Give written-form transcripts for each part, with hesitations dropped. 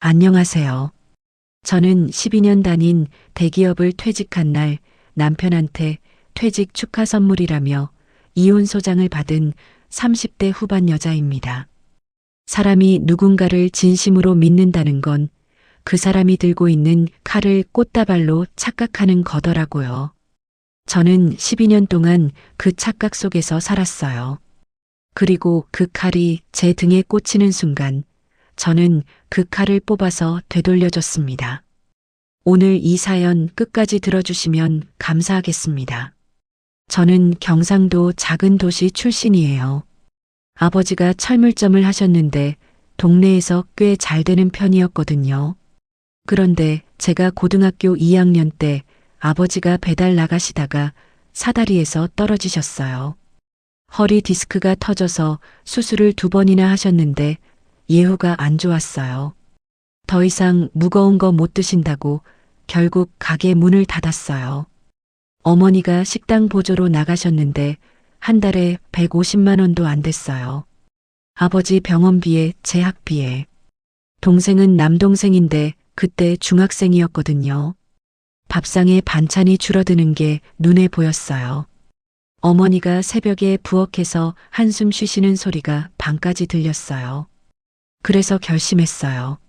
안녕하세요. 저는 12년 다닌 대기업을 퇴직한 날 남편한테 퇴직 축하 선물이라며 이혼 소장을 받은 30대 후반 여자입니다. 사람이 누군가를 진심으로 믿는다는 건 그 사람이 들고 있는 칼을 꽃다발로 착각하는 거더라고요. 저는 12년 동안 그 착각 속에서 살았어요. 그리고 그 칼이 제 등에 꽂히는 순간 저는 그 칼을 뽑아서 되돌려줬습니다. 오늘 이 사연 끝까지 들어주시면 감사하겠습니다. 저는 경상도 작은 도시 출신이에요. 아버지가 철물점을 하셨는데 동네에서 꽤 잘 되는 편이었거든요. 그런데 제가 고등학교 2학년 때 아버지가 배달 나가시다가 사다리에서 떨어지셨어요. 허리 디스크가 터져서 수술을 2번이나 하셨는데 예후가 안 좋았어요. 더 이상 무거운 거 못 드신다고 결국 가게 문을 닫았어요. 어머니가 식당 보조로 나가셨는데 한 달에 150만 원도 안 됐어요. 아버지 병원비에 제 학비에. 동생은 남동생인데 그때 중학생이었거든요. 밥상에 반찬이 줄어드는 게 눈에 보였어요. 어머니가 새벽에 부엌에서 한숨 쉬시는 소리가 방까지 들렸어요. 그래서 결심했어요.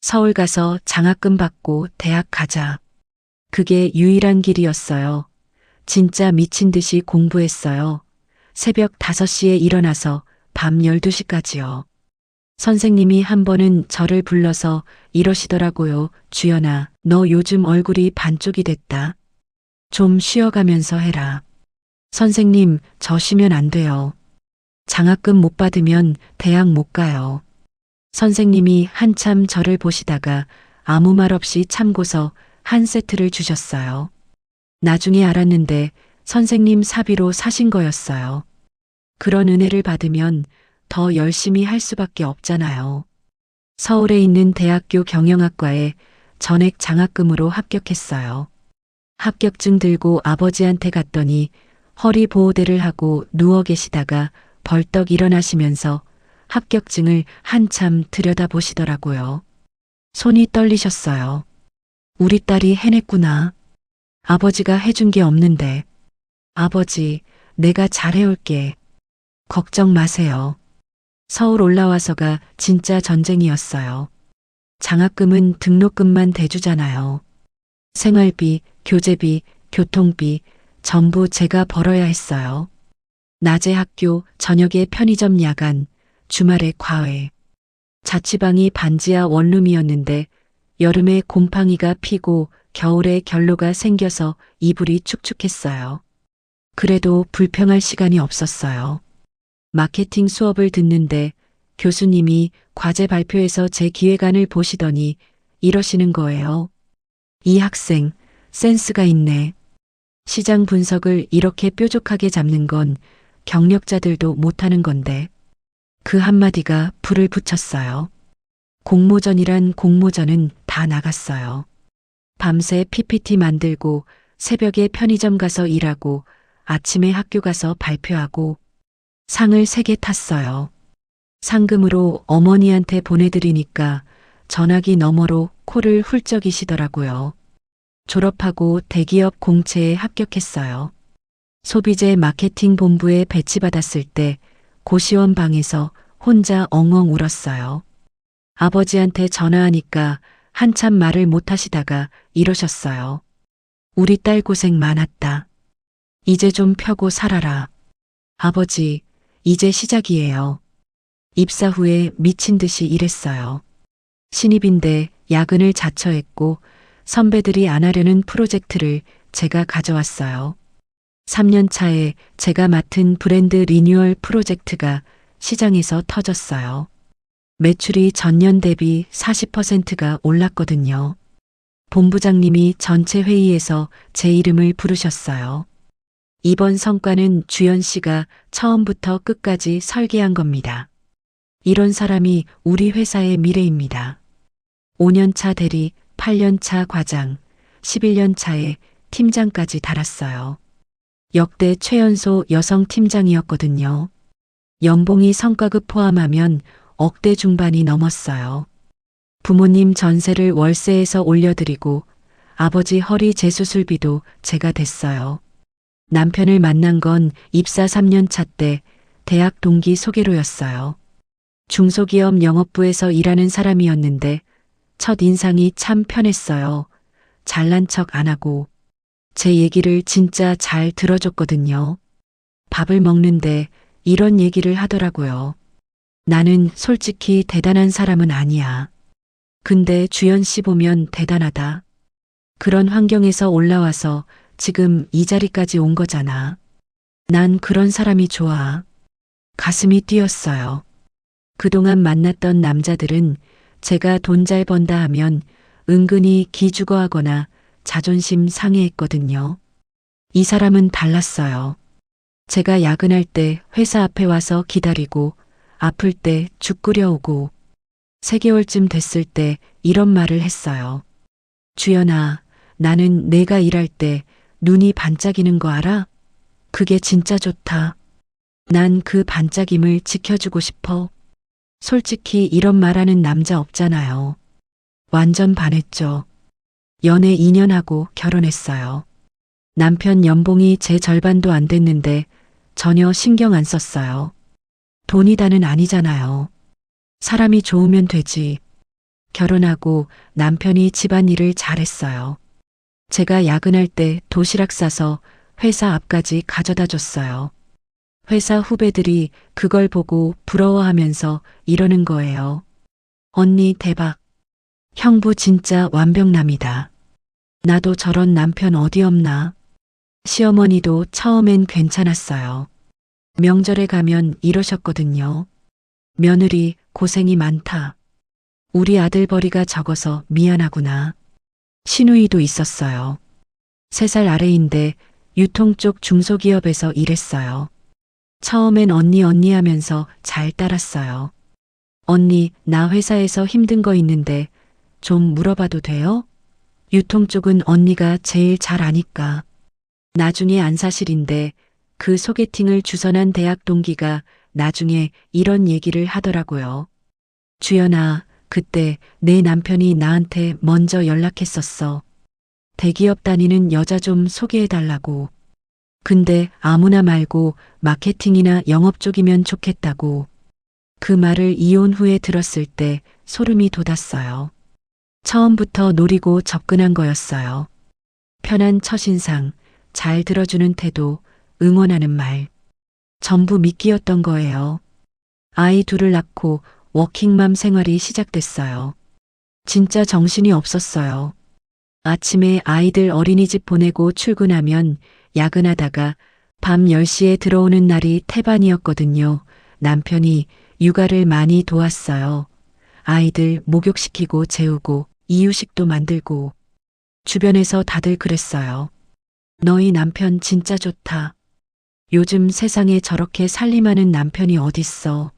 서울 가서 장학금 받고 대학 가자. 그게 유일한 길이었어요. 진짜 미친 듯이 공부했어요. 새벽 5시에 일어나서 밤 12시까지요. 선생님이 한 번은 저를 불러서 이러시더라고요. 주연아, 너 요즘 얼굴이 반쪽이 됐다. 좀 쉬어가면서 해라. 선생님, 저 쉬면 안 돼요. 장학금 못 받으면 대학 못 가요. 선생님이 한참 저를 보시다가 아무 말 없이 참고서 한 세트를 주셨어요. 나중에 알았는데 선생님 사비로 사신 거였어요. 그런 은혜를 받으면 더 열심히 할 수밖에 없잖아요. 서울에 있는 대학교 경영학과에 전액 장학금으로 합격했어요. 합격증 들고 아버지한테 갔더니 허리 보호대를 하고 누워 계시다가 벌떡 일어나시면서 합격증을 한참 들여다보시더라고요. 손이 떨리셨어요. 우리 딸이 해냈구나. 아버지가 해준 게 없는데. 아버지, 내가 잘해올게. 걱정 마세요. 서울 올라와서가 진짜 전쟁이었어요. 장학금은 등록금만 대주잖아요. 생활비, 교재비, 교통비 전부 제가 벌어야 했어요. 낮에 학교, 저녁에 편의점 야간, 주말에 과외. 자취방이 반지하 원룸이었는데 여름에 곰팡이가 피고 겨울에 결로가 생겨서 이불이 축축했어요. 그래도 불평할 시간이 없었어요. 마케팅 수업을 듣는데 교수님이 과제 발표에서 제 기획안을 보시더니 이러시는 거예요. 이 학생 센스가 있네. 시장 분석을 이렇게 뾰족하게 잡는 건 경력자들도 못하는 건데. 그 한마디가 불을 붙였어요. 공모전이란 공모전은 다 나갔어요. 밤새 PPT 만들고 새벽에 편의점 가서 일하고 아침에 학교 가서 발표하고 상을 3개 탔어요. 상금으로 어머니한테 보내드리니까 전화기 너머로 코를 훌쩍이시더라고요. 졸업하고 대기업 공채에 합격했어요. 소비재 마케팅 본부에 배치받았을 때 고시원 방에서 혼자 엉엉 울었어요. 아버지한테 전화하니까 한참 말을 못 하시다가 이러셨어요. 우리 딸 고생 많았다. 이제 좀 펴고 살아라. 아버지, 이제 시작이에요. 입사 후에 미친 듯이 일했어요. 신입인데 야근을 자처했고 선배들이 안 하려는 프로젝트를 제가 가져왔어요. 3년 차에 제가 맡은 브랜드 리뉴얼 프로젝트가 시장에서 터졌어요. 매출이 전년 대비 40%가 올랐거든요. 본부장님이 전체 회의에서 제 이름을 부르셨어요. 이번 성과는 주연 씨가 처음부터 끝까지 설계한 겁니다. 이런 사람이 우리 회사의 미래입니다. 5년 차 대리, 8년 차 과장, 11년 차에 팀장까지 달았어요. 역대 최연소 여성 팀장이었거든요. 연봉이 성과급 포함하면 억대 중반이 넘었어요. 부모님 전세를 월세에서 올려드리고 아버지 허리 재수술비도 제가 댔어요. 남편을 만난 건 입사 3년 차 때 대학 동기 소개로였어요. 중소기업 영업부에서 일하는 사람이었는데 첫 인상이 참 편했어요. 잘난 척 안 하고 제 얘기를 진짜 잘 들어줬거든요. 밥을 먹는데 이런 얘기를 하더라고요. 나는 솔직히 대단한 사람은 아니야. 근데 주연 씨 보면 대단하다. 그런 환경에서 올라와서 지금 이 자리까지 온 거잖아. 난 그런 사람이 좋아. 가슴이 뛰었어요. 그동안 만났던 남자들은 제가 돈 잘 번다 하면 은근히 기죽어하거나 자존심 상해했거든요. 이 사람은 달랐어요. 제가 야근할 때 회사 앞에 와서 기다리고 아플 때 죽 끓여오고 3개월쯤 됐을 때 이런 말을 했어요. 주연아, 나는 내가 일할 때 눈이 반짝이는 거 알아? 그게 진짜 좋다. 난 그 반짝임을 지켜주고 싶어. 솔직히 이런 말하는 남자 없잖아요. 완전 반했죠. 연애 2년 하고 결혼했어요. 남편 연봉이 제 절반도 안 됐는데 전혀 신경 안 썼어요. 돈이 다는 아니잖아요. 사람이 좋으면 되지. 결혼하고 남편이 집안일을 잘했어요. 제가 야근할 때 도시락 싸서 회사 앞까지 가져다 줬어요. 회사 후배들이 그걸 보고 부러워하면서 이러는 거예요. 언니 대박. 형부 진짜 완벽남이다. 나도 저런 남편 어디 없나. 시어머니도 처음엔 괜찮았어요. 명절에 가면 이러셨거든요. 며느리 고생이 많다. 우리 아들 벌이가 적어서 미안하구나. 시누이도 있었어요. 3살 아래인데 유통 쪽 중소기업에서 일했어요. 처음엔 언니 하면서 잘 따랐어요. 언니, 나 회사에서 힘든 거 있는데 좀 물어봐도 돼요? 유통 쪽은 언니가 제일 잘 아니까. 나중에 안 사실인데 그 소개팅을 주선한 대학 동기가 나중에 이런 얘기를 하더라고요. 주연아, 그때 내 남편이 나한테 먼저 연락했었어. 대기업 다니는 여자 좀 소개해달라고. 근데 아무나 말고 마케팅이나 영업 쪽이면 좋겠다고. 그 말을 이혼 후에 들었을 때 소름이 돋았어요. 처음부터 노리고 접근한 거였어요. 편한 첫인상, 잘 들어주는 태도, 응원하는 말. 전부 미끼였던 거예요. 아이 둘을 낳고 워킹맘 생활이 시작됐어요. 진짜 정신이 없었어요. 아침에 아이들 어린이집 보내고 출근하면 야근하다가 밤 10시에 들어오는 날이 태반이었거든요. 남편이 육아를 많이 도왔어요. 아이들 목욕시키고 재우고 이유식도 만들고. 주변에서 다들 그랬어요. 너희 남편 진짜 좋다. 요즘 세상에 저렇게 살림하는 남편이 어딨어.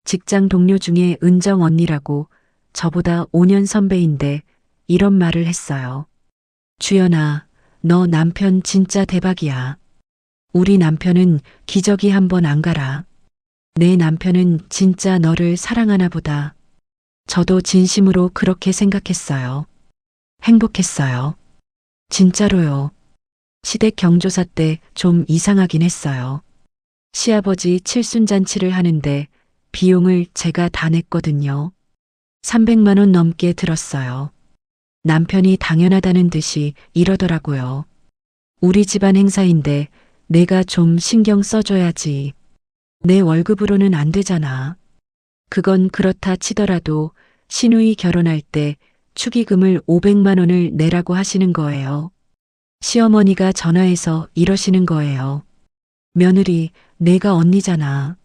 직장 동료 중에 은정 언니라고 저보다 5년 선배인데 이런 말을 했어요. 주연아, 너 남편 진짜 대박이야. 우리 남편은 기저귀 한 번 안 갈아. 내 남편은 진짜 너를 사랑하나 보다. 저도 진심으로 그렇게 생각했어요. 행복했어요. 진짜로요. 시댁 경조사 때 좀 이상하긴 했어요. 시아버지 칠순잔치를 하는데 비용을 제가 다 냈거든요. 300만 원 넘게 들었어요. 남편이 당연하다는 듯이 이러더라고요. 우리 집안 행사인데 내가 좀 신경 써줘야지. 내 월급으로는 안 되잖아. 그건 그렇다 치더라도 시누이 결혼할 때 축의금을 500만 원을 내라고 하시는 거예요. 시어머니가 전화해서 이러시는 거예요. 며느리, 내가 언니잖아.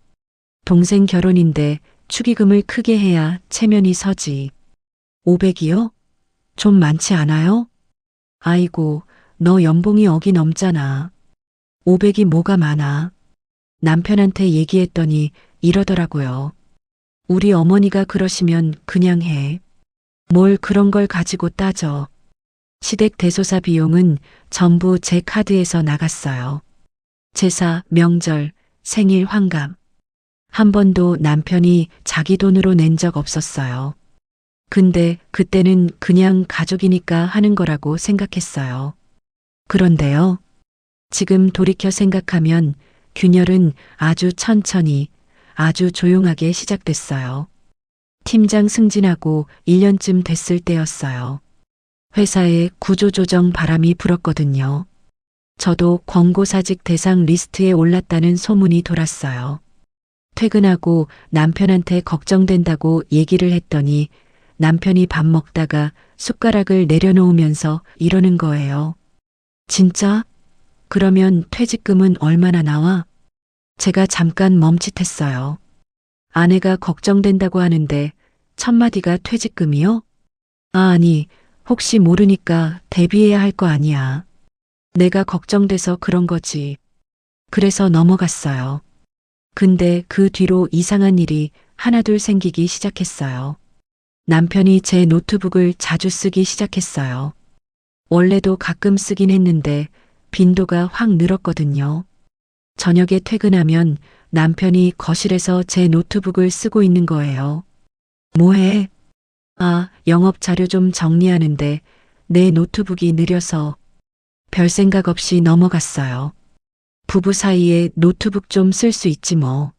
동생 결혼인데 축의금을 크게 해야 체면이 서지. 500이요? 좀 많지 않아요? 아이고, 너 연봉이 억이 넘잖아. 500이 뭐가 많아. 남편한테 얘기했더니 이러더라고요. 우리 어머니가 그러시면 그냥 해. 뭘 그런 걸 가지고 따져. 시댁 대소사 비용은 전부 제 카드에서 나갔어요. 제사, 명절, 생일 환갑. 한 번도 남편이 자기 돈으로 낸 적 없었어요. 근데 그때는 그냥 가족이니까 하는 거라고 생각했어요. 그런데요. 지금 돌이켜 생각하면 균열은 아주 천천히, 아주 조용하게 시작됐어요. 팀장 승진하고 1년쯤 됐을 때였어요. 회사에 구조조정 바람이 불었거든요. 저도 권고사직 대상 리스트에 올랐다는 소문이 돌았어요. 퇴근하고 남편한테 걱정된다고 얘기를 했더니 남편이 밥 먹다가 숟가락을 내려놓으면서 이러는 거예요. 진짜? 그러면 퇴직금은 얼마나 나와? 제가 잠깐 멈칫했어요. 아내가 걱정된다고 하는데 첫마디가 퇴직금이요? 아니, 혹시 모르니까 대비해야 할 거 아니야. 내가 걱정돼서 그런 거지. 그래서 넘어갔어요. 근데 그 뒤로 이상한 일이 하나둘 생기기 시작했어요. 남편이 제 노트북을 자주 쓰기 시작했어요. 원래도 가끔 쓰긴 했는데 빈도가 확 늘었거든요. 저녁에 퇴근하면 남편이 거실에서 제 노트북을 쓰고 있는 거예요. 뭐해? 아, 영업 자료 좀 정리하는데 내 노트북이 느려서 별 생각 없이 넘어갔어요. 부부 사이에 노트북 좀 쓸 수 있지 뭐.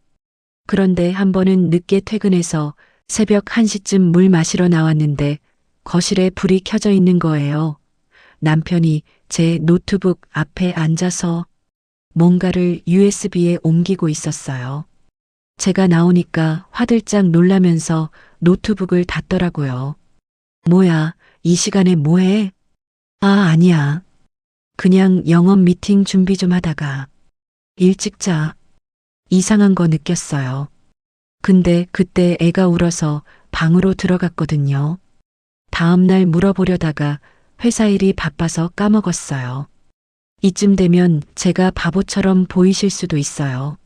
그런데 한 번은 늦게 퇴근해서 새벽 1시쯤 물 마시러 나왔는데 거실에 불이 켜져 있는 거예요. 남편이 제 노트북 앞에 앉아서 뭔가를 USB에 옮기고 있었어요. 제가 나오니까 화들짝 놀라면서 노트북을 닫더라고요. 뭐야, 이 시간에 뭐해? 아, 아니야. 그냥 영업 미팅 준비 좀 하다가 일찍 자. 이상한 거 느꼈어요. 근데 그때 애가 울어서 방으로 들어갔거든요. 다음날 물어보려다가 회사 일이 바빠서 까먹었어요. 이쯤 되면 제가 바보처럼 보이실 수도 있어요.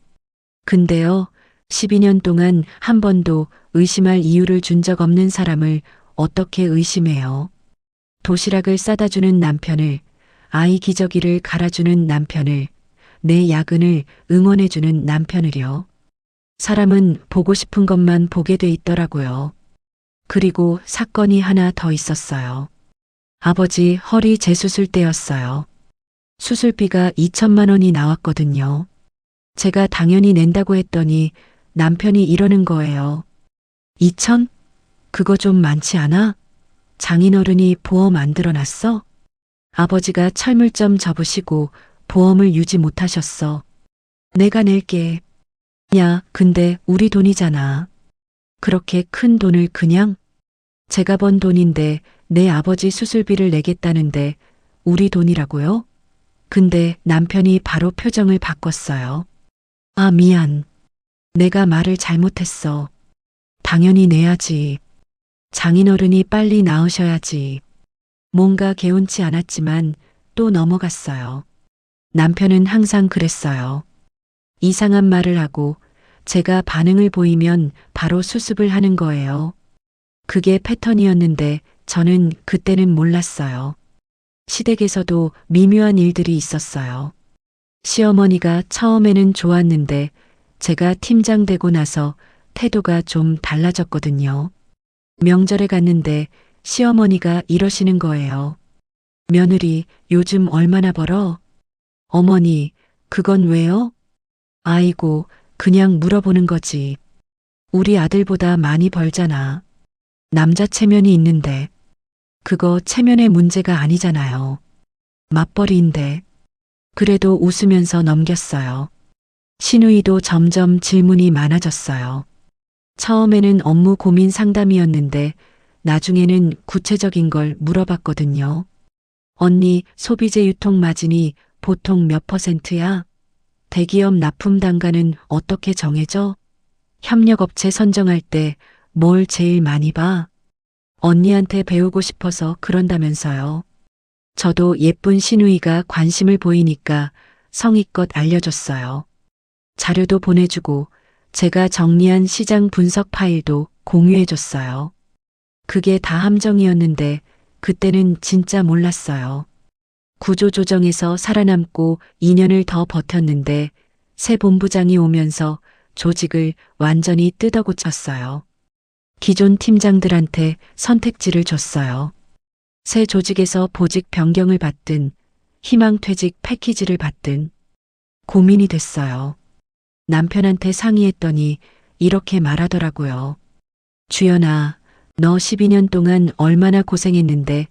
근데요, 12년 동안 한 번도 의심할 이유를 준 적 없는 사람을 어떻게 의심해요? 도시락을 싸다 주는 남편을, 아이 기저귀를 갈아주는 남편을, 내 야근을 응원해주는 남편을요. 사람은 보고 싶은 것만 보게 돼 있더라고요. 그리고 사건이 하나 더 있었어요. 아버지 허리 재수술 때였어요. 수술비가 2천만 원이 나왔거든요. 제가 당연히 낸다고 했더니 남편이 이러는 거예요. 2천? 그거 좀 많지 않아? 장인어른이 보험 안 들어놨어? 아버지가 철물점 접으시고 보험을 유지 못하셨어. 내가 낼게. 야, 근데 우리 돈이잖아. 그렇게 큰 돈을 그냥? 제가 번 돈인데 내 아버지 수술비를 내겠다는데 우리 돈이라고요? 근데 남편이 바로 표정을 바꿨어요. 아, 미안. 내가 말을 잘못했어. 당연히 내야지. 장인어른이 빨리 나으셔야지. 뭔가 개운치 않았지만 또 넘어갔어요. 남편은 항상 그랬어요. 이상한 말을 하고 제가 반응을 보이면 바로 수습을 하는 거예요. 그게 패턴이었는데 저는 그때는 몰랐어요. 시댁에서도 미묘한 일들이 있었어요. 시어머니가 처음에는 좋았는데 제가 팀장 되고 나서 태도가 좀 달라졌거든요. 명절에 갔는데 시어머니가 이러시는 거예요. 며느리 요즘 얼마나 벌어? 어머니, 그건 왜요? 아이고, 그냥 물어보는 거지. 우리 아들보다 많이 벌잖아. 남자 체면이 있는데. 그거 체면의 문제가 아니잖아요. 맞벌이인데. 그래도 웃으면서 넘겼어요. 시누이도 점점 질문이 많아졌어요. 처음에는 업무 고민 상담이었는데 나중에는 구체적인 걸 물어봤거든요. 언니, 소비재 유통 마진이 보통 몇 %야? 대기업 납품 단가는 어떻게 정해져? 협력업체 선정할 때 뭘 제일 많이 봐? 언니한테 배우고 싶어서 그런다면서요. 저도 예쁜 시누이가 관심을 보이니까 성의껏 알려줬어요. 자료도 보내주고 제가 정리한 시장 분석 파일도 공유해줬어요. 그게 다 함정이었는데 그때는 진짜 몰랐어요. 구조조정에서 살아남고 2년을 더 버텼는데 새 본부장이 오면서 조직을 완전히 뜯어고쳤어요. 기존 팀장들한테 선택지를 줬어요. 새 조직에서 보직 변경을 받든 희망퇴직 패키지를 받든 고민이 됐어요. 남편한테 상의했더니 이렇게 말하더라고요. 주연아, 너 12년 동안 얼마나 고생했는데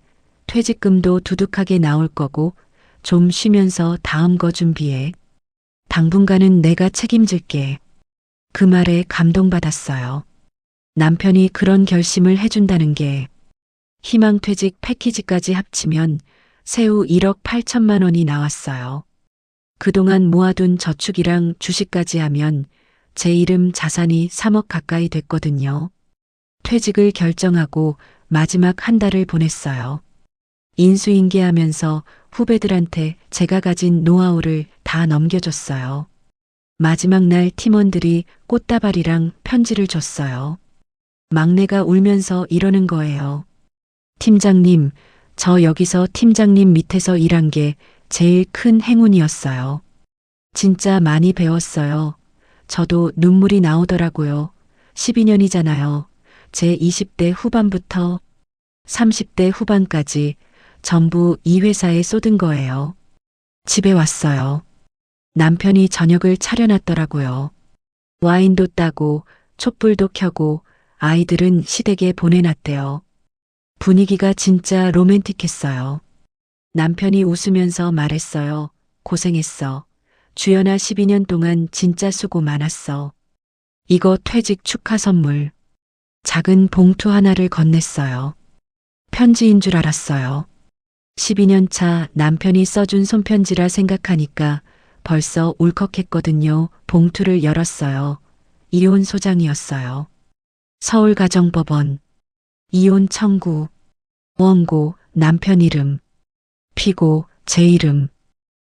퇴직금도 두둑하게 나올 거고 좀 쉬면서 다음 거 준비해. 당분간은 내가 책임질게. 그 말에 감동받았어요. 남편이 그런 결심을 해준다는 게 희망퇴직 패키지까지 합치면 세후 1억 8천만 원이 나왔어요. 그동안 모아둔 저축이랑 주식까지 하면 제 이름 자산이 3억 가까이 됐거든요. 퇴직을 결정하고 마지막 한 달을 보냈어요. 인수인계하면서 후배들한테 제가 가진 노하우를 다 넘겨줬어요. 마지막 날 팀원들이 꽃다발이랑 편지를 줬어요. 막내가 울면서 이러는 거예요. 팀장님, 저 여기서 팀장님 밑에서 일한 게 제일 큰 행운이었어요. 진짜 많이 배웠어요. 저도 눈물이 나오더라고요. 12년이잖아요. 제 20대 후반부터 30대 후반까지 전부 이 회사에 쏟은 거예요. 집에 왔어요. 남편이 저녁을 차려놨더라고요. 와인도 따고 촛불도 켜고 아이들은 시댁에 보내놨대요. 분위기가 진짜 로맨틱했어요. 남편이 웃으면서 말했어요. 고생했어. 주연아 12년 동안 진짜 수고 많았어. 이거 퇴직 축하 선물. 작은 봉투 하나를 건넸어요. 편지인 줄 알았어요. 12년 차 남편이 써준 손편지라 생각하니까 벌써 울컥했거든요. 봉투를 열었어요. 이혼 소장이었어요. 서울가정법원. 이혼 청구. 원고 남편 이름. 피고 제 이름.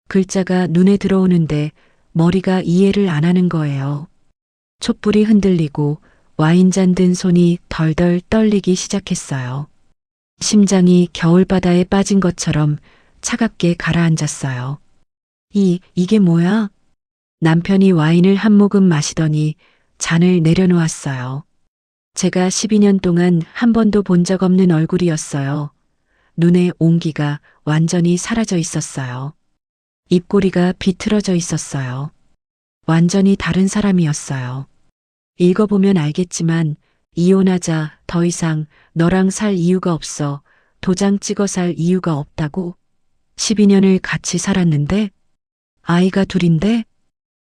글자가 눈에 들어오는데 머리가 이해를 안 하는 거예요. 촛불이 흔들리고 와인잔 든 손이 덜덜 떨리기 시작했어요. 심장이 겨울바다에 빠진 것처럼 차갑게 가라앉았어요. 이게 뭐야? 남편이 와인을 한 모금 마시더니 잔을 내려놓았어요. 제가 12년 동안 한 번도 본 적 없는 얼굴이었어요. 눈에 온기가 완전히 사라져 있었어요. 입꼬리가 비틀어져 있었어요. 완전히 다른 사람이었어요. 읽어보면 알겠지만 이혼하자, 더 이상 너랑 살 이유가 없어, 도장 찍어 살 이유가 없다고. 12년을 같이 살았는데 아이가 둘인데.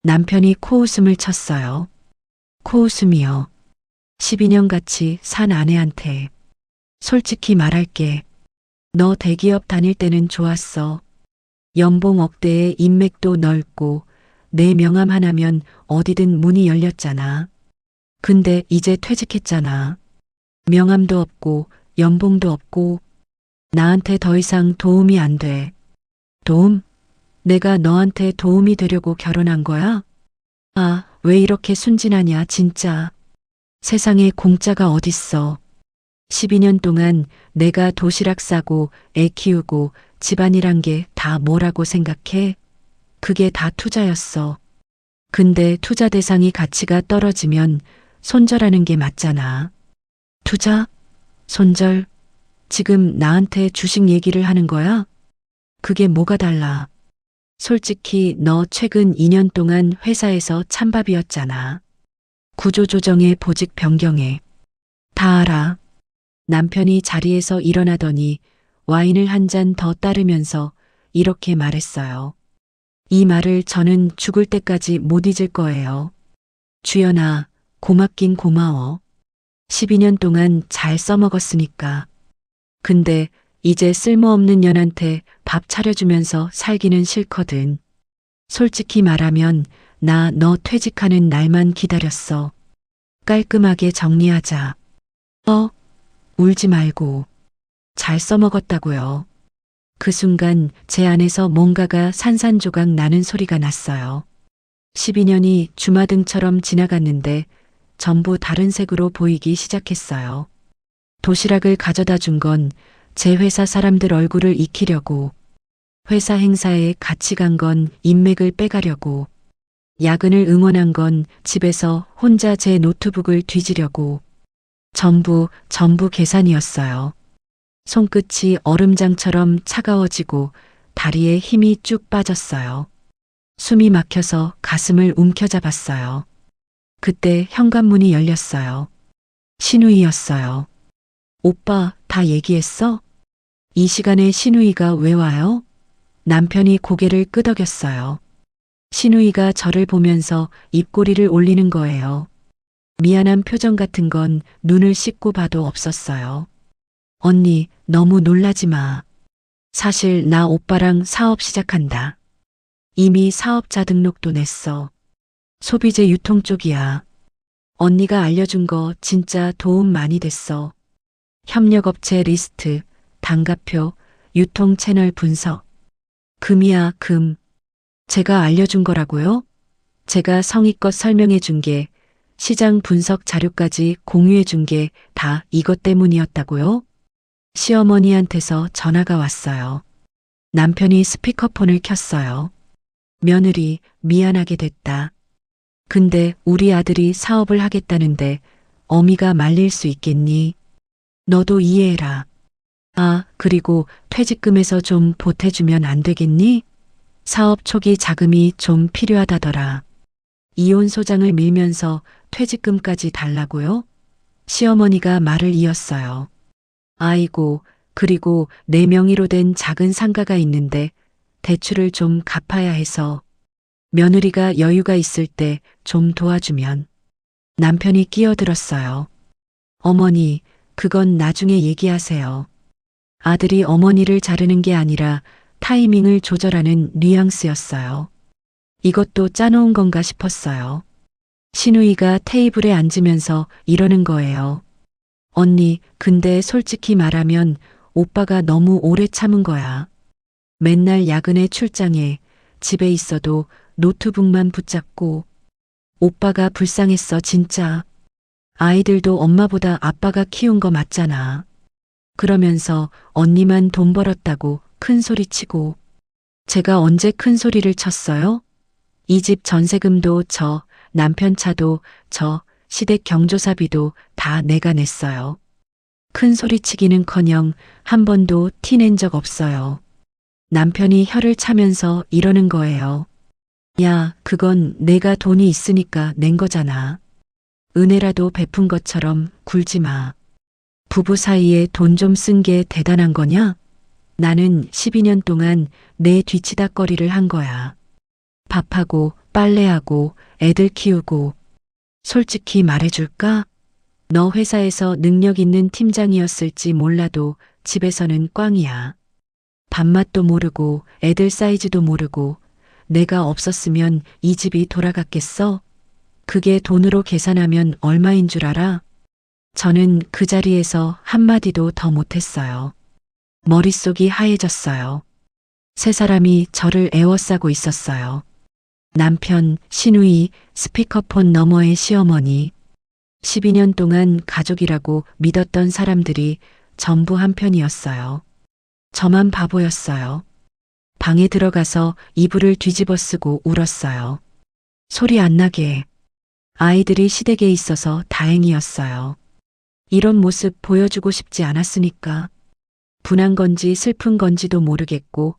남편이 코웃음을 쳤어요. 코웃음이요. 12년 같이 산 아내한테. 솔직히 말할게. 너 대기업 다닐 때는 좋았어. 연봉 억대에 인맥도 넓고 내 명함 하나면 어디든 문이 열렸잖아. 근데 이제 퇴직했잖아. 명함도 없고 연봉도 없고 나한테 더 이상 도움이 안 돼. 도움? 내가 너한테 도움이 되려고 결혼한 거야? 아, 왜 이렇게 순진하냐 진짜. 세상에 공짜가 어딨어. 12년 동안 내가 도시락 싸고 애 키우고 집안이란 게 다 뭐라고 생각해? 그게 다 투자였어. 근데 투자 대상이 가치가 떨어지면 손절하는 게 맞잖아. 투자? 손절? 지금 나한테 주식 얘기를 하는 거야? 그게 뭐가 달라? 솔직히 너 최근 2년 동안 회사에서 찬밥이었잖아. 구조조정에 보직 변경에. 다 알아. 남편이 자리에서 일어나더니 와인을 한 잔 더 따르면서 이렇게 말했어요. 이 말을 저는 죽을 때까지 못 잊을 거예요. 주연아, 고맙긴 고마워. 12년 동안 잘 써먹었으니까. 근데 이제 쓸모없는 년한테 밥 차려주면서 살기는 싫거든. 솔직히 말하면 나 너 퇴직하는 날만 기다렸어. 깔끔하게 정리하자. 울지 말고. 잘 써먹었다고요. 그 순간 제 안에서 뭔가가 산산조각 나는 소리가 났어요. 12년이 주마등처럼 지나갔는데 전부 다른 색으로 보이기 시작했어요. 도시락을 가져다 준 건 제 회사 사람들 얼굴을 익히려고, 회사 행사에 같이 간 건 인맥을 빼가려고, 야근을 응원한 건 집에서 혼자 제 노트북을 뒤지려고, 전부 계산이었어요. 손끝이 얼음장처럼 차가워지고 다리에 힘이 쭉 빠졌어요. 숨이 막혀서 가슴을 움켜잡았어요. 그때 현관문이 열렸어요. 신우이였어요. 오빠, 다 얘기했어? 이 시간에 신우이가 왜 와요? 남편이 고개를 끄덕였어요. 신우이가 저를 보면서 입꼬리를 올리는 거예요. 미안한 표정 같은 건 눈을 씻고 봐도 없었어요. 언니, 너무 놀라지 마. 사실 나 오빠랑 사업 시작한다. 이미 사업자 등록도 냈어. 소비재 유통 쪽이야. 언니가 알려준 거 진짜 도움 많이 됐어. 협력업체 리스트, 단가표, 유통 채널 분석. 금이야, 금. 제가 알려준 거라고요? 제가 성의껏 설명해 준 게, 시장 분석 자료까지 공유해 준 게 다 이것 때문이었다고요? 시어머니한테서 전화가 왔어요. 남편이 스피커폰을 켰어요. 며느리, 미안하게 됐다. 근데 우리 아들이 사업을 하겠다는데 어미가 말릴 수 있겠니? 너도 이해해라. 아, 그리고 퇴직금에서 좀 보태주면 안 되겠니? 사업 초기 자금이 좀 필요하다더라. 이혼 소장을 밀면서 퇴직금까지 달라고요? 시어머니가 말을 이었어요. 아이고, 그리고 내 명의로 된 작은 상가가 있는데 대출을 좀 갚아야 해서 며느리가 여유가 있을 때 좀 도와주면. 남편이 끼어들었어요. 어머니, 그건 나중에 얘기하세요. 아들이 어머니를 자르는 게 아니라 타이밍을 조절하는 뉘앙스였어요. 이것도 짜놓은 건가 싶었어요. 신우이가 테이블에 앉으면서 이러는 거예요. 언니, 근데 솔직히 말하면 오빠가 너무 오래 참은 거야. 맨날 야근에 출장해, 집에 있어도 노트북만 붙잡고. 오빠가 불쌍했어, 진짜. 아이들도 엄마보다 아빠가 키운 거 맞잖아. 그러면서 언니만 돈 벌었다고 큰 소리 치고. 제가 언제 큰 소리를 쳤어요? 이 집 전세금도 저, 남편 차도 저, 시댁 경조사비도 다 내가 냈어요. 큰 소리 치기는커녕 한 번도 티낸 적 없어요. 남편이 혀를 차면서 이러는 거예요. 야, 그건 내가 돈이 있으니까 낸 거잖아. 은혜라도 베푼 것처럼 굴지 마. 부부 사이에 돈 좀 쓴 게 대단한 거냐? 나는 12년 동안 내 뒤치다꺼리를 한 거야. 밥하고 빨래하고 애들 키우고. 솔직히 말해줄까? 너 회사에서 능력 있는 팀장이었을지 몰라도 집에서는 꽝이야. 밥맛도 모르고 애들 사이즈도 모르고 내가 없었으면 이 집이 돌아갔겠어? 그게 돈으로 계산하면 얼마인 줄 알아? 저는 그 자리에서 한마디도 더 못했어요. 머릿속이 하얘졌어요. 세 사람이 저를 애워싸고 있었어요. 남편, 신우이, 스피커폰 너머의 시어머니. 12년 동안 가족이라고 믿었던 사람들이 전부 한편이었어요. 저만 바보였어요. 방에 들어가서 이불을 뒤집어 쓰고 울었어요. 소리 안 나게. 아이들이 시댁에 있어서 다행이었어요. 이런 모습 보여주고 싶지 않았으니까. 분한 건지 슬픈 건지도 모르겠고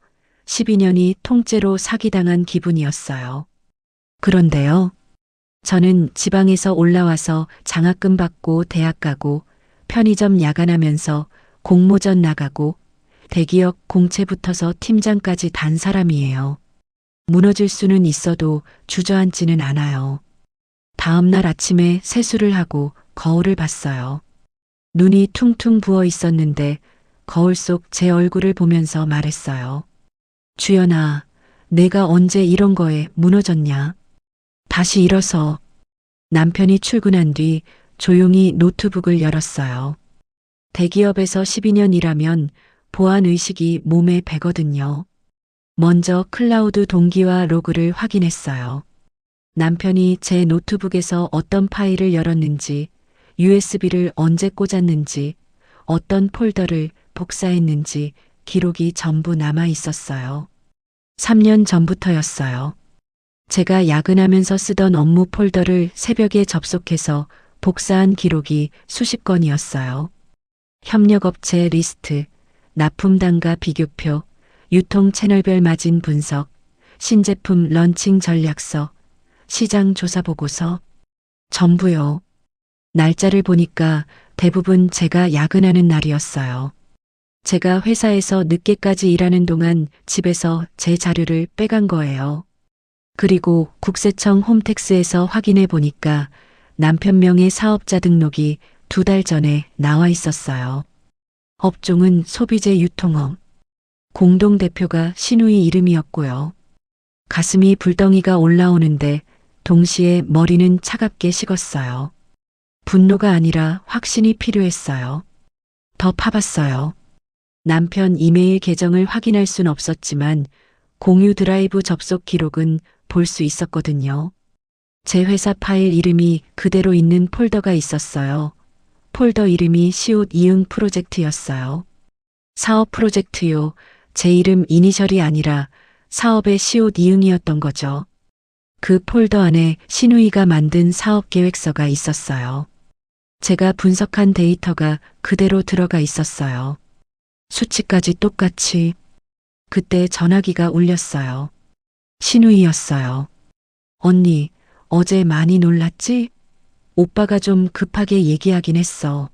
12년이 통째로 사기당한 기분이었어요. 그런데요. 저는 지방에서 올라와서 장학금 받고 대학 가고 편의점 야간하면서 공모전 나가고 대기업 공채 붙어서 팀장까지 단 사람이에요. 무너질 수는 있어도 주저앉지는 않아요. 다음 날 아침에 세수를 하고 거울을 봤어요. 눈이 퉁퉁 부어 있었는데 거울 속 제 얼굴을 보면서 말했어요. 주연아, 내가 언제 이런 거에 무너졌냐? 다시 일어서. 남편이 출근한 뒤 조용히 노트북을 열었어요. 대기업에서 12년 일하면 보안 의식이 몸에 배거든요. 먼저 클라우드 동기화 로그를 확인했어요. 남편이 제 노트북에서 어떤 파일을 열었는지, USB를 언제 꽂았는지, 어떤 폴더를 복사했는지 기록이 전부 남아 있었어요. 3년 전부터였어요. 제가 야근하면서 쓰던 업무 폴더를 새벽에 접속해서 복사한 기록이 수십 건이었어요. 협력업체 리스트, 납품단가 비교표, 유통 채널별 마진 분석, 신제품 런칭 전략서, 시장 조사 보고서, 전부요. 날짜를 보니까 대부분 제가 야근하는 날이었어요. 제가 회사에서 늦게까지 일하는 동안 집에서 제 자료를 빼간 거예요. 그리고 국세청 홈택스에서 확인해 보니까 남편 명의 사업자 등록이 2달 전에 나와 있었어요. 업종은 소비재 유통업. 공동대표가 신우이 이름이었고요. 가슴이 불덩이가 올라오는데 동시에 머리는 차갑게 식었어요. 분노가 아니라 확신이 필요했어요. 더 파봤어요. 남편 이메일 계정을 확인할 순 없었지만 공유 드라이브 접속 기록은 볼 수 있었거든요. 제 회사 파일 이름이 그대로 있는 폴더가 있었어요. 폴더 이름이 시옷 이응 프로젝트였어요. 사업 프로젝트요. 제 이름 이니셜이 아니라 사업의 시옷 이응이었던 거죠. 그 폴더 안에 신우이가 만든 사업 계획서가 있었어요. 제가 분석한 데이터가 그대로 들어가 있었어요. 수치까지 똑같이. 그때 전화기가 울렸어요. 신우이였어요. 언니, 어제 많이 놀랐지? 오빠가 좀 급하게 얘기하긴 했어.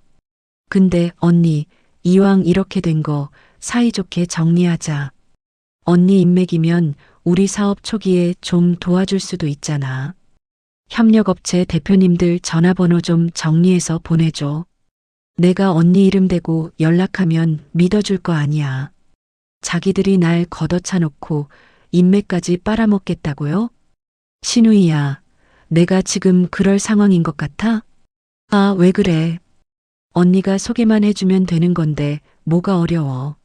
근데 언니, 이왕 이렇게 된 거 사이좋게 정리하자. 언니 인맥이면 우리 사업 초기에 좀 도와줄 수도 있잖아. 협력업체 대표님들 전화번호 좀 정리해서 보내줘. 내가 언니 이름 대고 연락하면 믿어줄 거 아니야. 자기들이 날 걷어차 놓고 인맥까지 빨아먹겠다고요? 신우이야, 내가 지금 그럴 상황인 것 같아? 아, 왜 그래? 언니가 소개만 해주면 되는 건데 뭐가 어려워.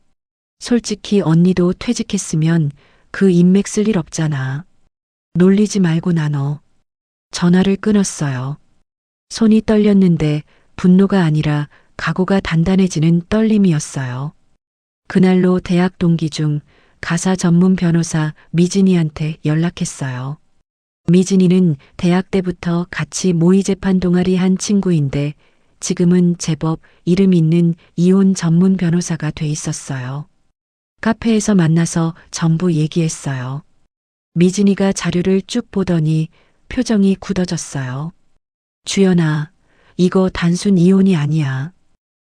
솔직히 언니도 퇴직했으면 그 인맥 쓸 일 없잖아. 놀리지 말고 나눠. 전화를 끊었어요. 손이 떨렸는데 분노가 아니라 각오가 단단해지는 떨림이었어요. 그날로 대학 동기 중 가사 전문 변호사 미진이한테 연락했어요. 미진이는 대학 때부터 같이 모의 재판 동아리 한 친구인데 지금은 제법 이름 있는 이혼 전문 변호사가 돼 있었어요. 카페에서 만나서 전부 얘기했어요. 미진이가 자료를 쭉 보더니 표정이 굳어졌어요. 주연아, 이거 단순 이혼이 아니야.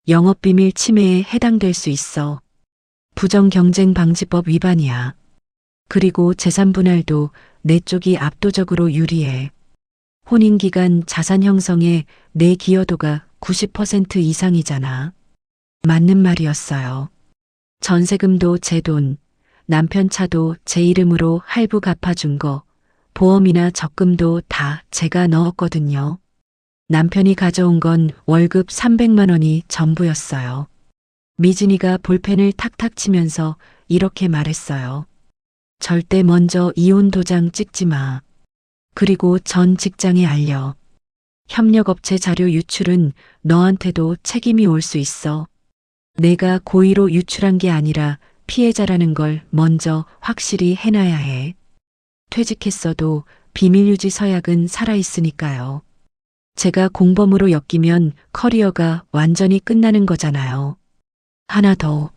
영업비밀 침해에 해당될 수 있어. 부정경쟁방지법 위반이야. 그리고 재산분할도 내 쪽이 압도적으로 유리해. 혼인기간 자산 형성에 내 기여도가 90% 이상이잖아. 맞는 말이었어요. 전세금도 제 돈, 남편 차도 제 이름으로 할부 갚아준 거, 보험이나 적금도 다 제가 넣었거든요. 남편이 가져온 건 월급 300만 원이 전부였어요. 미진이가 볼펜을 탁탁 치면서 이렇게 말했어요. 절대 먼저 이혼 도장 찍지 마. 그리고 전 직장에 알려. 협력업체 자료 유출은 너한테도 책임이 올 수 있어. 내가 고의로 유출한 게 아니라 피해자라는 걸 먼저 확실히 해놔야 해. 퇴직했어도 비밀유지 서약은 살아있으니까요. 제가 공범으로 엮이면 커리어가 완전히 끝나는 거잖아요. 하나 더.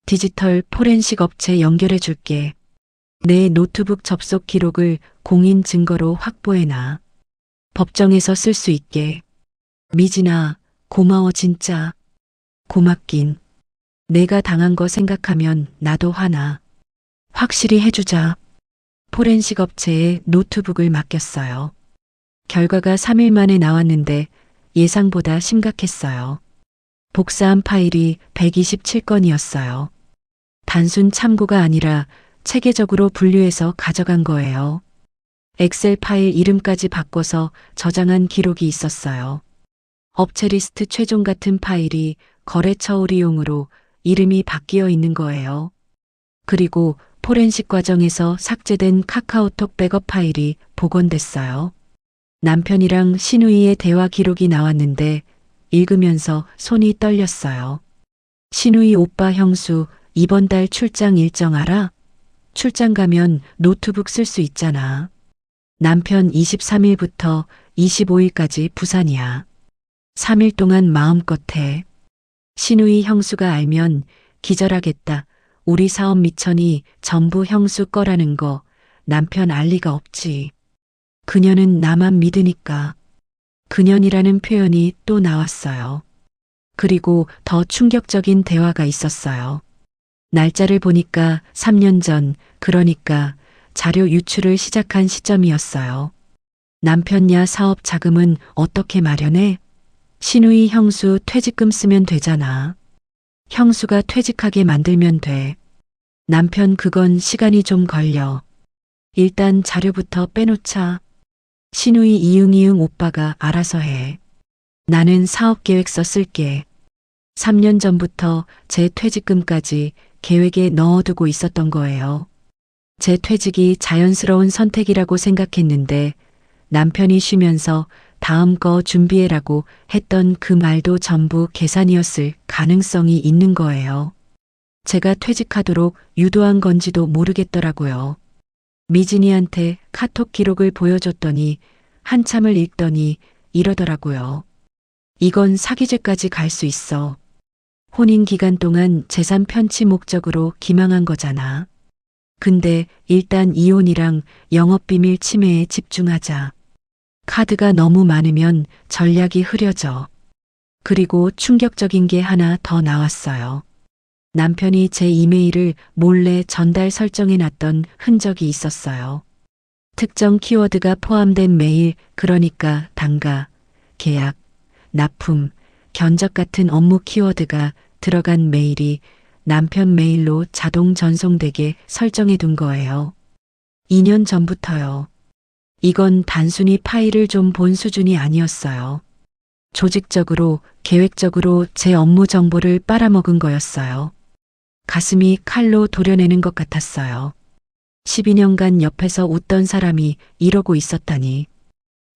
디지털 포렌식 업체 연결해 줄게. 내 노트북 접속 기록을 공인 증거로 확보해놔. 법정에서 쓸 수 있게. 미진아, 고마워 진짜. 고맙긴. 내가 당한 거 생각하면 나도 화나. 확실히 해주자. 포렌식 업체에 노트북을 맡겼어요. 결과가 3일 만에 나왔는데 예상보다 심각했어요. 복사한 파일이 127건이었어요. 단순 참고가 아니라 체계적으로 분류해서 가져간 거예요. 엑셀 파일 이름까지 바꿔서 저장한 기록이 있었어요. 업체 리스트 최종 같은 파일이 거래처 의뢰용으로 이름이 바뀌어 있는 거예요. 그리고 포렌식 과정에서 삭제된 카카오톡 백업 파일이 복원됐어요. 남편이랑 신우이의 대화 기록이 나왔는데 읽으면서 손이 떨렸어요. 신우이 오빠 형수 이번 달 출장 일정 알아? 출장 가면 노트북 쓸 수 있잖아. 남편 23일부터 25일까지 부산이야. 3일 동안 마음껏 해. 신우이 형수가 알면 기절하겠다. 우리 사업 미천이 전부 형수 거라는 거 남편 알 리가 없지. 그녀는 나만 믿으니까. 그년이라는 표현이 또 나왔어요. 그리고 더 충격적인 대화가 있었어요. 날짜를 보니까 3년 전, 그러니까 자료 유출을 시작한 시점이었어요. 남편야 사업 자금은 어떻게 마련해? 신우이 형수 퇴직금 쓰면 되잖아. 형수가 퇴직하게 만들면 돼. 남편 그건 시간이 좀 걸려. 일단 자료부터 빼놓자. 신우이 이응이응 오빠가 알아서 해. 나는 사업계획서 쓸게. 3년 전부터 제 퇴직금까지 계획에 넣어두고 있었던 거예요. 제 퇴직이 자연스러운 선택이라고 생각했는데 남편이 쉬면서 다음 거 준비해라고 했던 그 말도 전부 계산이었을 가능성이 있는 거예요. 제가 퇴직하도록 유도한 건지도 모르겠더라고요. 미진이한테 카톡 기록을 보여줬더니 한참을 읽더니 이러더라고요. 이건 사기죄까지 갈 수 있어. 혼인 기간 동안 재산 편취 목적으로 기망한 거잖아. 근데 일단 이혼이랑 영업비밀 침해에 집중하자. 카드가 너무 많으면 전략이 흐려져. 그리고 충격적인 게 하나 더 나왔어요. 남편이 제 이메일을 몰래 전달 설정해 놨던 흔적이 있었어요. 특정 키워드가 포함된 메일, 그러니까 단가, 계약, 납품, 견적 같은 업무 키워드가 들어간 메일이 남편 메일로 자동 전송되게 설정해 둔 거예요. 2년 전부터요. 이건 단순히 파일을 좀 본 수준이 아니었어요. 조직적으로, 계획적으로 제 업무 정보를 빨아먹은 거였어요. 가슴이 칼로 도려내는 것 같았어요. 12년간 옆에서 웃던 사람이 이러고 있었다니.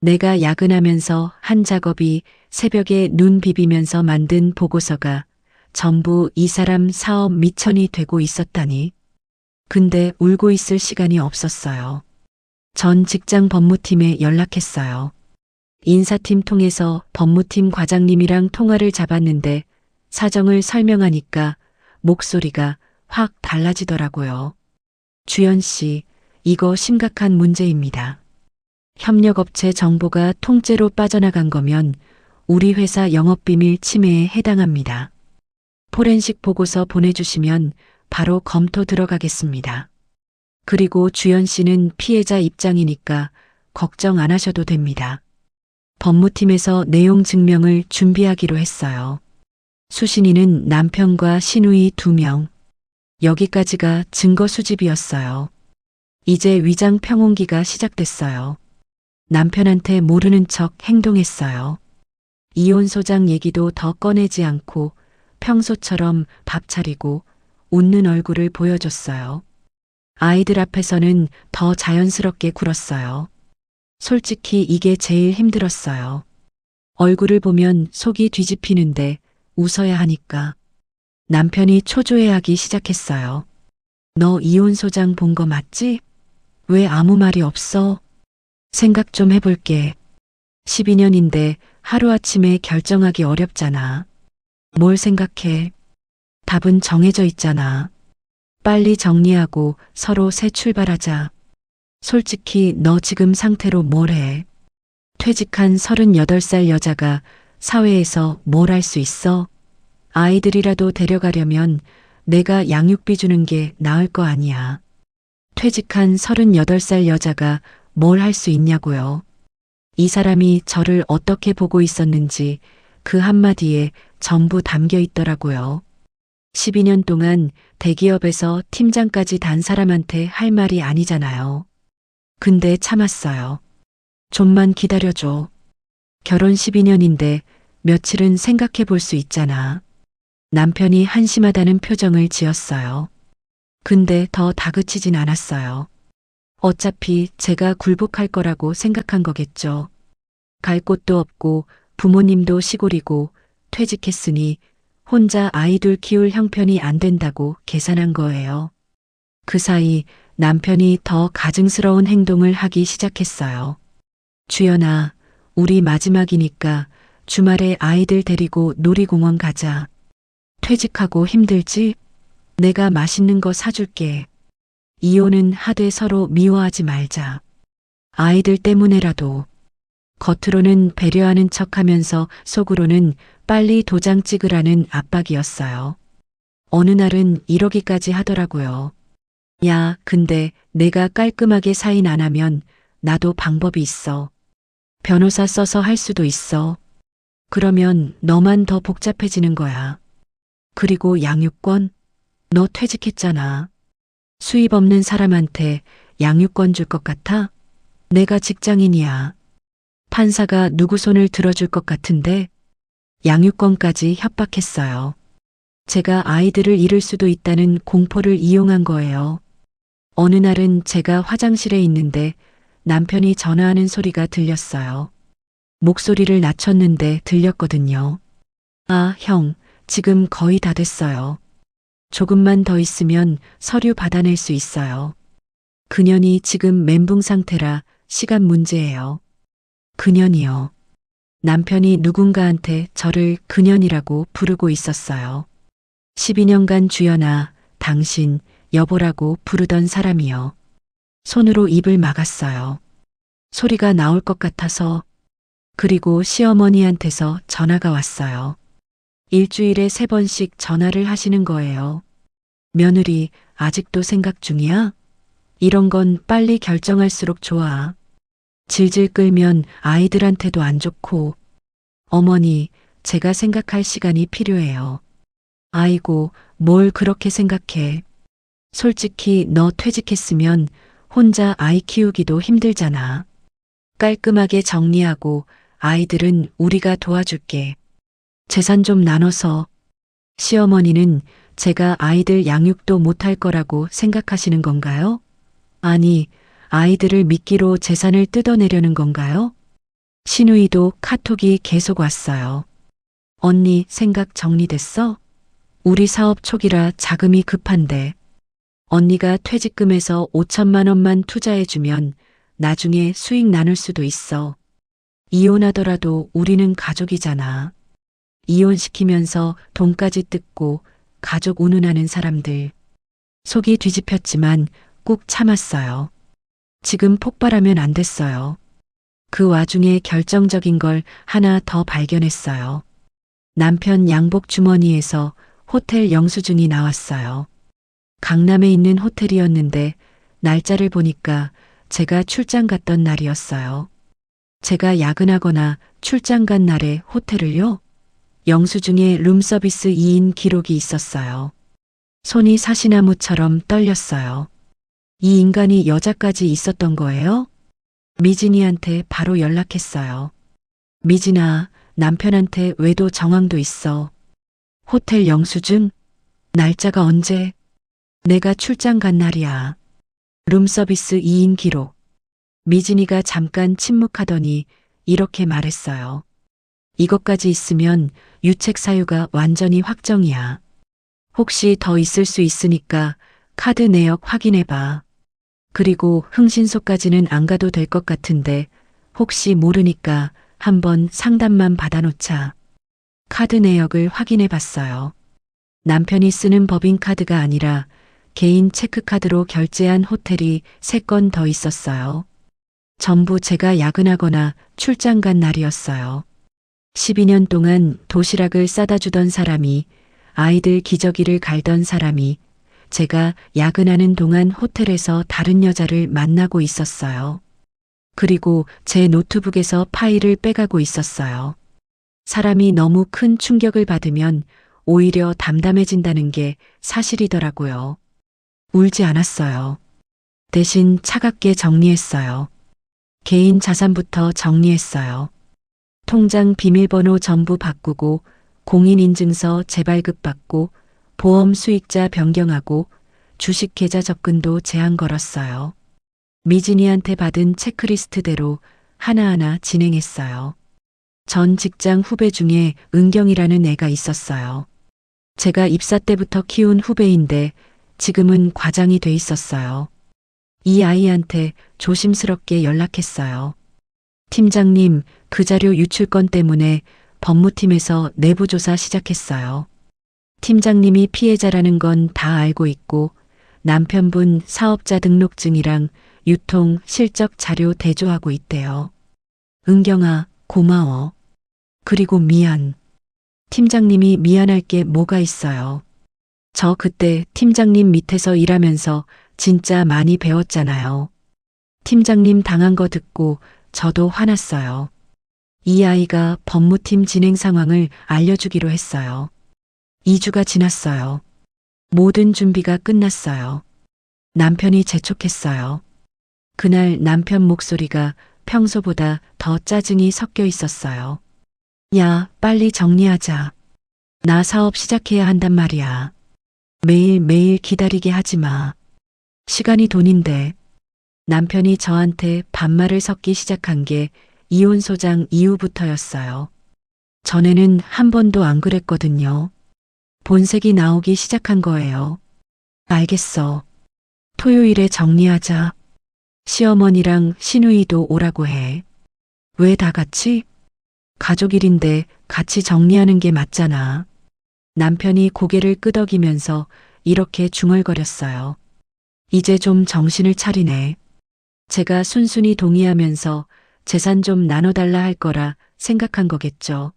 내가 야근하면서 한 작업이 새벽에 눈 비비면서 만든 보고서가 전부 이 사람 사업 미천이 되고 있었다니. 근데 울고 있을 시간이 없었어요. 전 직장 법무팀에 연락했어요. 인사팀 통해서 법무팀 과장님이랑 통화를 잡았는데 사정을 설명하니까 목소리가 확 달라지더라고요. 주연 씨, 이거 심각한 문제입니다. 협력업체 정보가 통째로 빠져나간 거면 우리 회사 영업비밀 침해에 해당합니다. 포렌식 보고서 보내주시면 바로 검토 들어가겠습니다. 그리고 주연 씨는 피해자 입장이니까 걱정 안 하셔도 됩니다. 법무팀에서 내용 증명을 준비하기로 했어요. 수신이는 남편과 신우이 2명. 여기까지가 증거 수집이었어요. 이제 위장 평온기가 시작됐어요. 남편한테 모르는 척 행동했어요. 이혼 소장 얘기도 더 꺼내지 않고 평소처럼 밥 차리고 웃는 얼굴을 보여줬어요. 아이들 앞에서는 더 자연스럽게 굴었어요. 솔직히 이게 제일 힘들었어요. 얼굴을 보면 속이 뒤집히는데 웃어야 하니까. 남편이 초조해하기 시작했어요. 너 이혼 소장 본 거 맞지? 왜 아무 말이 없어? 생각 좀 해볼게. 12년인데 하루아침에 결정하기 어렵잖아. 뭘 생각해? 답은 정해져 있잖아. 빨리 정리하고 서로 새 출발하자. 솔직히 너 지금 상태로 뭘 해? 퇴직한 38살 여자가 사회에서 뭘 할 수 있어? 아이들이라도 데려가려면 내가 양육비 주는 게 나을 거 아니야. 퇴직한 38살 여자가 뭘 할 수 있냐고요. 이 사람이 저를 어떻게 보고 있었는지 그 한마디에 전부 담겨 있더라고요. 12년 동안 대기업에서 팀장까지 단 사람한테 할 말이 아니잖아요. 근데 참았어요. 좀만 기다려줘. 결혼 12년인데 며칠은 생각해 볼 수 있잖아. 남편이 한심하다는 표정을 지었어요. 근데 더 다그치진 않았어요. 어차피 제가 굴복할 거라고 생각한 거겠죠. 갈 곳도 없고 부모님도 시골이고 퇴직했으니 혼자 아이들 키울 형편이 안 된다고 계산한 거예요. 그 사이 남편이 더 가증스러운 행동을 하기 시작했어요. 주연아, 우리 마지막이니까 주말에 아이들 데리고 놀이공원 가자. 퇴직하고 힘들지? 내가 맛있는 거 사줄게. 이혼은 하되 서로 미워하지 말자. 아이들 때문에라도. 겉으로는 배려하는 척하면서 속으로는 빨리 도장 찍으라는 압박이었어요. 어느 날은 이러기까지 하더라고요. 야, 근데 내가 깔끔하게 사인 안 하면 나도 방법이 있어. 변호사 써서 할 수도 있어. 그러면 너만 더 복잡해지는 거야. 그리고 양육권? 너 퇴직했잖아. 수입 없는 사람한테 양육권 줄 것 같아? 내가 직장인이야. 판사가 누구 손을 들어줄 것 같은데 양육권까지 협박했어요. 제가 아이들을 잃을 수도 있다는 공포를 이용한 거예요. 어느 날은 제가 화장실에 있는데 남편이 전화하는 소리가 들렸어요. 목소리를 낮췄는데 들렸거든요. 아, 형, 지금 거의 다 됐어요. 조금만 더 있으면 서류 받아낼 수 있어요. 그년이 지금 멘붕 상태라 시간 문제예요. 그년이요. 남편이 누군가한테 저를 그년이라고 부르고 있었어요. 12년간 주연아, 당신, 여보라고 부르던 사람이요. 손으로 입을 막았어요. 소리가 나올 것 같아서. 그리고 시어머니한테서 전화가 왔어요. 일주일에 3번씩 전화를 하시는 거예요. 며느리, 아직도 생각 중이야? 이런 건 빨리 결정할수록 좋아. 질질 끌면 아이들한테도 안 좋고. 어머니, 제가 생각할 시간이 필요해요. 아이고, 뭘 그렇게 생각해. 솔직히 너 퇴직했으면 혼자 아이 키우기도 힘들잖아. 깔끔하게 정리하고 아이들은 우리가 도와줄게. 재산 좀 나눠서. 시어머니는 제가 아이들 양육도 못할 거라고 생각하시는 건가요? 아니, 아이들을 미끼로 재산을 뜯어내려는 건가요? 신우이도 카톡이 계속 왔어요. 언니 생각 정리됐어? 우리 사업 초기라 자금이 급한데. 언니가 퇴직금에서 5천만 원만 투자해주면 나중에 수익 나눌 수도 있어. 이혼하더라도 우리는 가족이잖아. 이혼시키면서 돈까지 뜯고 가족 운운하는 사람들. 속이 뒤집혔지만 꾹 참았어요. 지금 폭발하면 안 됐어요. 그 와중에 결정적인 걸 하나 더 발견했어요. 남편 양복 주머니에서 호텔 영수증이 나왔어요. 강남에 있는 호텔이었는데 날짜를 보니까 제가 출장 갔던 날이었어요. 제가 야근하거나 출장 간 날에 호텔을요? 영수증에 룸서비스 2인 기록이 있었어요. 손이 사시나무처럼 떨렸어요. 이 인간이 여자까지 있었던 거예요? 미진이한테 바로 연락했어요. 미진아, 남편한테 외도 정황도 있어. 호텔 영수증? 날짜가 언제? 내가 출장 간 날이야. 룸서비스 2인 기록. 미진이가 잠깐 침묵하더니 이렇게 말했어요. 이것까지 있으면 유책 사유가 완전히 확정이야. 혹시 더 있을 수 있으니까 카드 내역 확인해봐. 그리고 흥신소까지는 안 가도 될 것 같은데 혹시 모르니까 한번 상담만 받아놓자. 카드 내역을 확인해봤어요. 남편이 쓰는 법인카드가 아니라 개인 체크카드로 결제한 호텔이 3건 더 있었어요. 전부 제가 야근하거나 출장 간 날이었어요. 12년 동안 도시락을 싸다 주던 사람이, 아이들 기저귀를 갈던 사람이 제가 야근하는 동안 호텔에서 다른 여자를 만나고 있었어요. 그리고 제 노트북에서 파일을 빼가고 있었어요. 사람이 너무 큰 충격을 받으면 오히려 담담해진다는 게 사실이더라고요. 울지 않았어요. 대신 차갑게 정리했어요. 개인 자산부터 정리했어요. 통장 비밀번호 전부 바꾸고 공인인증서 재발급 받고 보험 수익자 변경하고 주식 계좌 접근도 제한 걸었어요. 미진이한테 받은 체크리스트대로 하나하나 진행했어요. 전 직장 후배 중에 은경이라는 애가 있었어요. 제가 입사 때부터 키운 후배인데 지금은 과장이 돼 있었어요. 이 아이한테 조심스럽게 연락했어요. 팀장님, 그 자료 유출 건 때문에 법무팀에서 내부조사 시작했어요. 팀장님이 피해자라는 건 다 알고 있고 남편분 사업자 등록증이랑 유통 실적 자료 대조하고 있대요. 은경아, 고마워. 그리고 미안. 팀장님이 미안할 게 뭐가 있어요. 저 그때 팀장님 밑에서 일하면서 진짜 많이 배웠잖아요. 팀장님 당한 거 듣고 저도 화났어요. 이 아이가 법무팀 진행 상황을 알려주기로 했어요. 2주가 지났어요. 모든 준비가 끝났어요. 남편이 재촉했어요. 그날 남편 목소리가 평소보다 더 짜증이 섞여 있었어요. 야, 빨리 정리하자. 나 사업 시작해야 한단 말이야. 매일매일 기다리게 하지 마. 시간이 돈인데. 남편이 저한테 반말을 섞기 시작한 게 이혼 소장 이후부터였어요. 전에는 한 번도 안 그랬거든요. 본색이 나오기 시작한 거예요. 알겠어. 토요일에 정리하자. 시어머니랑 시누이도 오라고 해. 왜 다 같이? 가족 일인데 같이 정리하는 게 맞잖아. 남편이 고개를 끄덕이면서 이렇게 중얼거렸어요. 이제 좀 정신을 차리네. 제가 순순히 동의하면서 재산 좀 나눠달라 할 거라 생각한 거겠죠.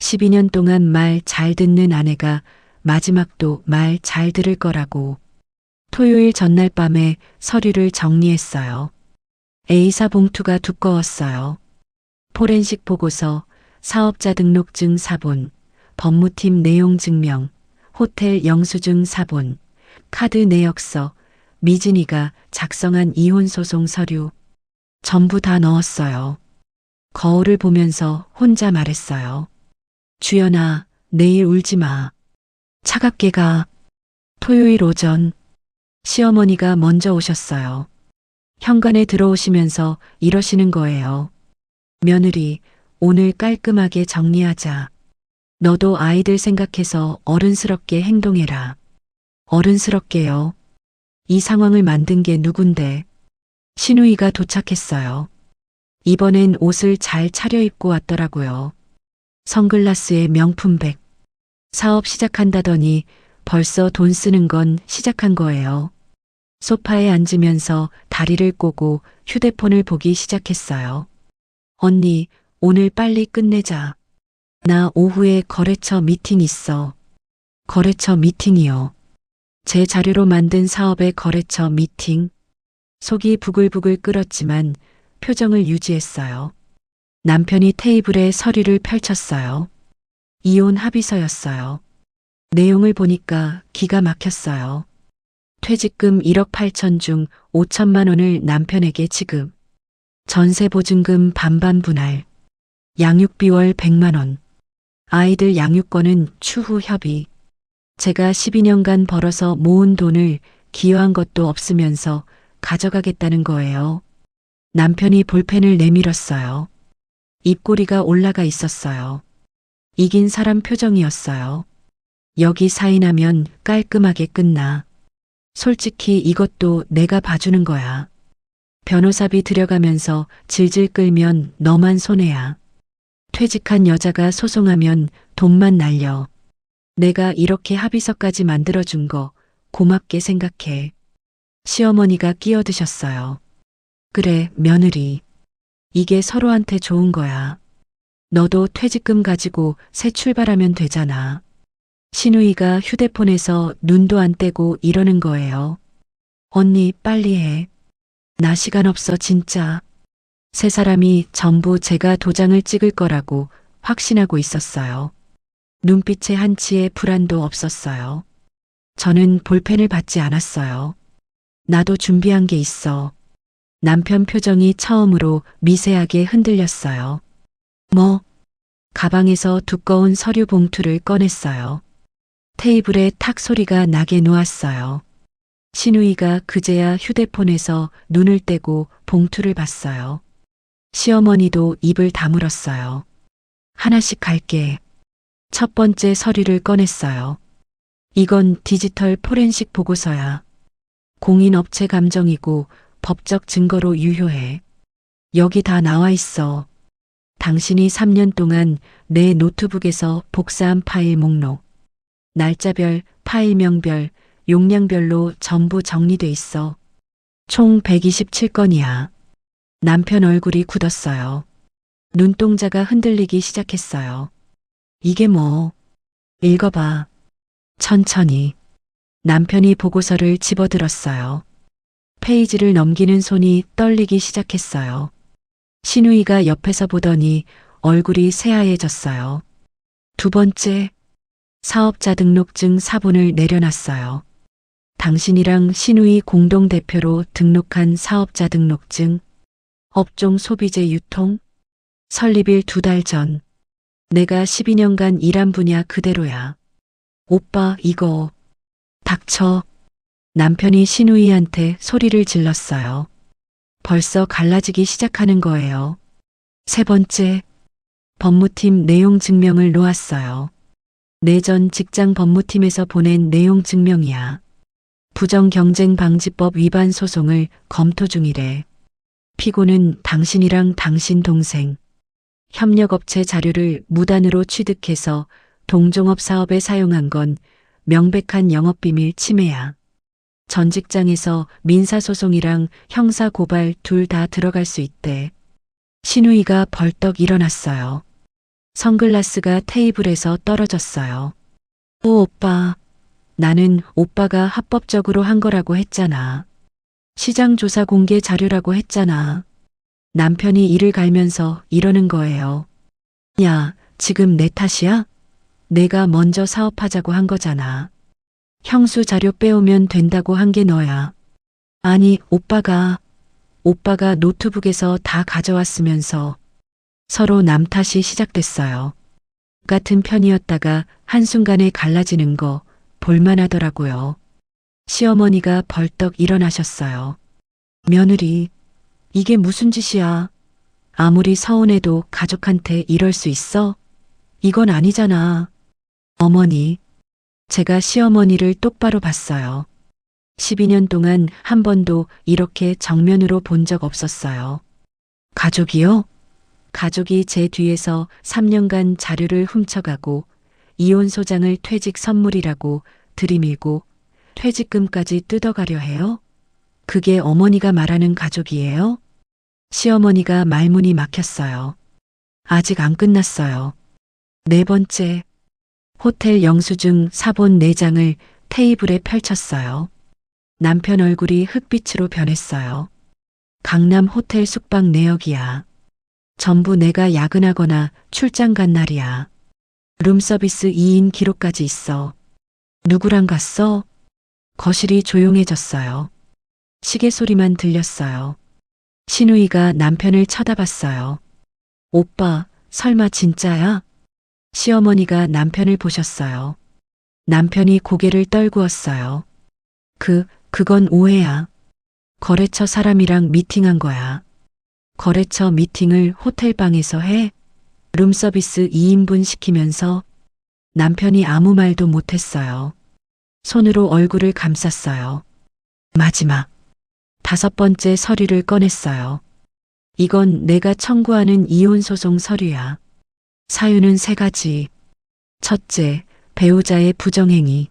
12년 동안 말 잘 듣는 아내가 마지막도 말 잘 들을 거라고. 토요일 전날 밤에 서류를 정리했어요. A사 봉투가 두꺼웠어요. 포렌식 보고서, 사업자 등록증 사본, 법무팀 내용 증명, 호텔 영수증 사본, 카드 내역서, 미진이가 작성한 이혼소송 서류. 전부 다 넣었어요. 거울을 보면서 혼자 말했어요. 주연아, 내일 울지 마. 차갑게 가. 토요일 오전, 시어머니가 먼저 오셨어요. 현관에 들어오시면서 이러시는 거예요. 며느리, 오늘 깔끔하게 정리하자. 너도 아이들 생각해서 어른스럽게 행동해라. 어른스럽게요. 이 상황을 만든 게 누군데? 시누이가 도착했어요. 이번엔 옷을 잘 차려입고 왔더라고요. 선글라스에 명품백. 사업 시작한다더니 벌써 돈 쓰는 건 시작한 거예요. 소파에 앉으면서 다리를 꼬고 휴대폰을 보기 시작했어요. 언니, 오늘 빨리 끝내자. 나 오후에 거래처 미팅 있어. 거래처 미팅이요. 제 자료로 만든 사업의 거래처 미팅. 속이 부글부글 끓었지만 표정을 유지했어요. 남편이 테이블에 서류를 펼쳤어요. 이혼 합의서였어요. 내용을 보니까 기가 막혔어요. 퇴직금 1억 8천 중 5천만 원을 남편에게 지급. 전세 보증금 반반 분할. 양육비 월 100만 원. 아이들 양육권은 추후 협의. 제가 12년간 벌어서 모은 돈을 기여한 것도 없으면서 가져가겠다는 거예요. 남편이 볼펜을 내밀었어요. 입꼬리가 올라가 있었어요. 이긴 사람 표정이었어요. 여기 사인하면 깔끔하게 끝나. 솔직히 이것도 내가 봐주는 거야. 변호사비 들여가면서 질질 끌면 너만 손해야. 퇴직한 여자가 소송하면 돈만 날려. 내가 이렇게 합의서까지 만들어준 거 고맙게 생각해. 시어머니가 끼어드셨어요. 그래, 며느리. 이게 서로한테 좋은 거야. 너도 퇴직금 가지고 새 출발하면 되잖아. 시누이가 휴대폰에서 눈도 안 떼고 이러는 거예요. 언니, 빨리 해. 나 시간 없어, 진짜. 세 사람이 전부 제가 도장을 찍을 거라고 확신하고 있었어요. 눈빛에 한치의 불안도 없었어요. 저는 볼펜을 받지 않았어요. 나도 준비한 게 있어. 남편 표정이 처음으로 미세하게 흔들렸어요. 뭐? 가방에서 두꺼운 서류 봉투를 꺼냈어요. 테이블에 탁 소리가 나게 놓았어요. 시누이가 그제야 휴대폰에서 눈을 떼고 봉투를 봤어요. 시어머니도 입을 다물었어요. 하나씩 갈게. 첫 번째 서류를 꺼냈어요. 이건 디지털 포렌식 보고서야. 공인업체 감정이고 법적 증거로 유효해. 여기 다 나와 있어. 당신이 3년 동안 내 노트북에서 복사한 파일 목록. 날짜별, 파일명별, 용량별로 전부 정리돼 있어. 총 127건이야. 남편 얼굴이 굳었어요. 눈동자가 흔들리기 시작했어요. 이게 뭐? 읽어봐. 천천히. 남편이 보고서를 집어들었어요. 페이지를 넘기는 손이 떨리기 시작했어요. 신우이가 옆에서 보더니 얼굴이 새하얘졌어요. 두 번째, 사업자 등록증 사본을 내려놨어요. 당신이랑 신우이 공동대표로 등록한 사업자 등록증, 업종 소비재 유통, 설립일 2달 전. 내가 12년간 일한 분야 그대로야. 오빠, 이거. 닥쳐. 남편이 신우이한테 소리를 질렀어요. 벌써 갈라지기 시작하는 거예요. 세 번째, 법무팀 내용 증명을 놓았어요. 내전 직장 법무팀에서 보낸 내용 증명이야. 부정경쟁방지법 위반 소송을 검토 중이래. 피고는 당신이랑 당신 동생. 협력업체 자료를 무단으로 취득해서 동종업 사업에 사용한 건 명백한 영업비밀 침해야. 전 직장에서 민사소송이랑 형사고발 둘 다 들어갈 수 있대. 신우이가 벌떡 일어났어요. 선글라스가 테이블에서 떨어졌어요. 오, 오빠. 나는 오빠가 합법적으로 한 거라고 했잖아. 시장조사 공개 자료라고 했잖아. 남편이 이를 갈면서 이러는 거예요. 야, 지금 내 탓이야? 내가 먼저 사업하자고 한 거잖아. 형수 자료 빼오면 된다고 한 게 너야. 아니, 오빠가 노트북에서 다 가져왔으면서. 서로 남 탓이 시작됐어요. 같은 편이었다가 한순간에 갈라지는 거 볼만하더라고요. 시어머니가 벌떡 일어나셨어요. 며느리, 이게 무슨 짓이야? 아무리 서운해도 가족한테 이럴 수 있어? 이건 아니잖아. 어머니, 제가 시어머니를 똑바로 봤어요. 12년 동안 한 번도 이렇게 정면으로 본 적 없었어요. 가족이요? 가족이 제 뒤에서 3년간 자료를 훔쳐가고 이혼 소장을 퇴직 선물이라고 들이밀고 퇴직금까지 뜯어가려 해요? 그게 어머니가 말하는 가족이에요? 시어머니가 말문이 막혔어요. 아직 안 끝났어요. 네 번째, 호텔 영수증 사본 4장을 테이블에 펼쳤어요. 남편 얼굴이 흑빛으로 변했어요. 강남 호텔 숙박 내역이야. 전부 내가 야근하거나 출장 간 날이야. 룸서비스 2인 기록까지 있어. 누구랑 갔어? 거실이 조용해졌어요. 시계 소리만 들렸어요. 신우이가 남편을 쳐다봤어요. 오빠, 설마 진짜야? 시어머니가 남편을 보셨어요. 남편이 고개를 떨구었어요. 그건 오해야. 거래처 사람이랑 미팅한 거야. 거래처 미팅을 호텔방에서 해? 룸서비스 2인분 시키면서. 남편이 아무 말도 못했어요. 손으로 얼굴을 감쌌어요. 마지막 5번째 서류를 꺼냈어요. 이건 내가 청구하는 이혼소송 서류야. 사유는 3가지. 첫째, 배우자의 부정행위.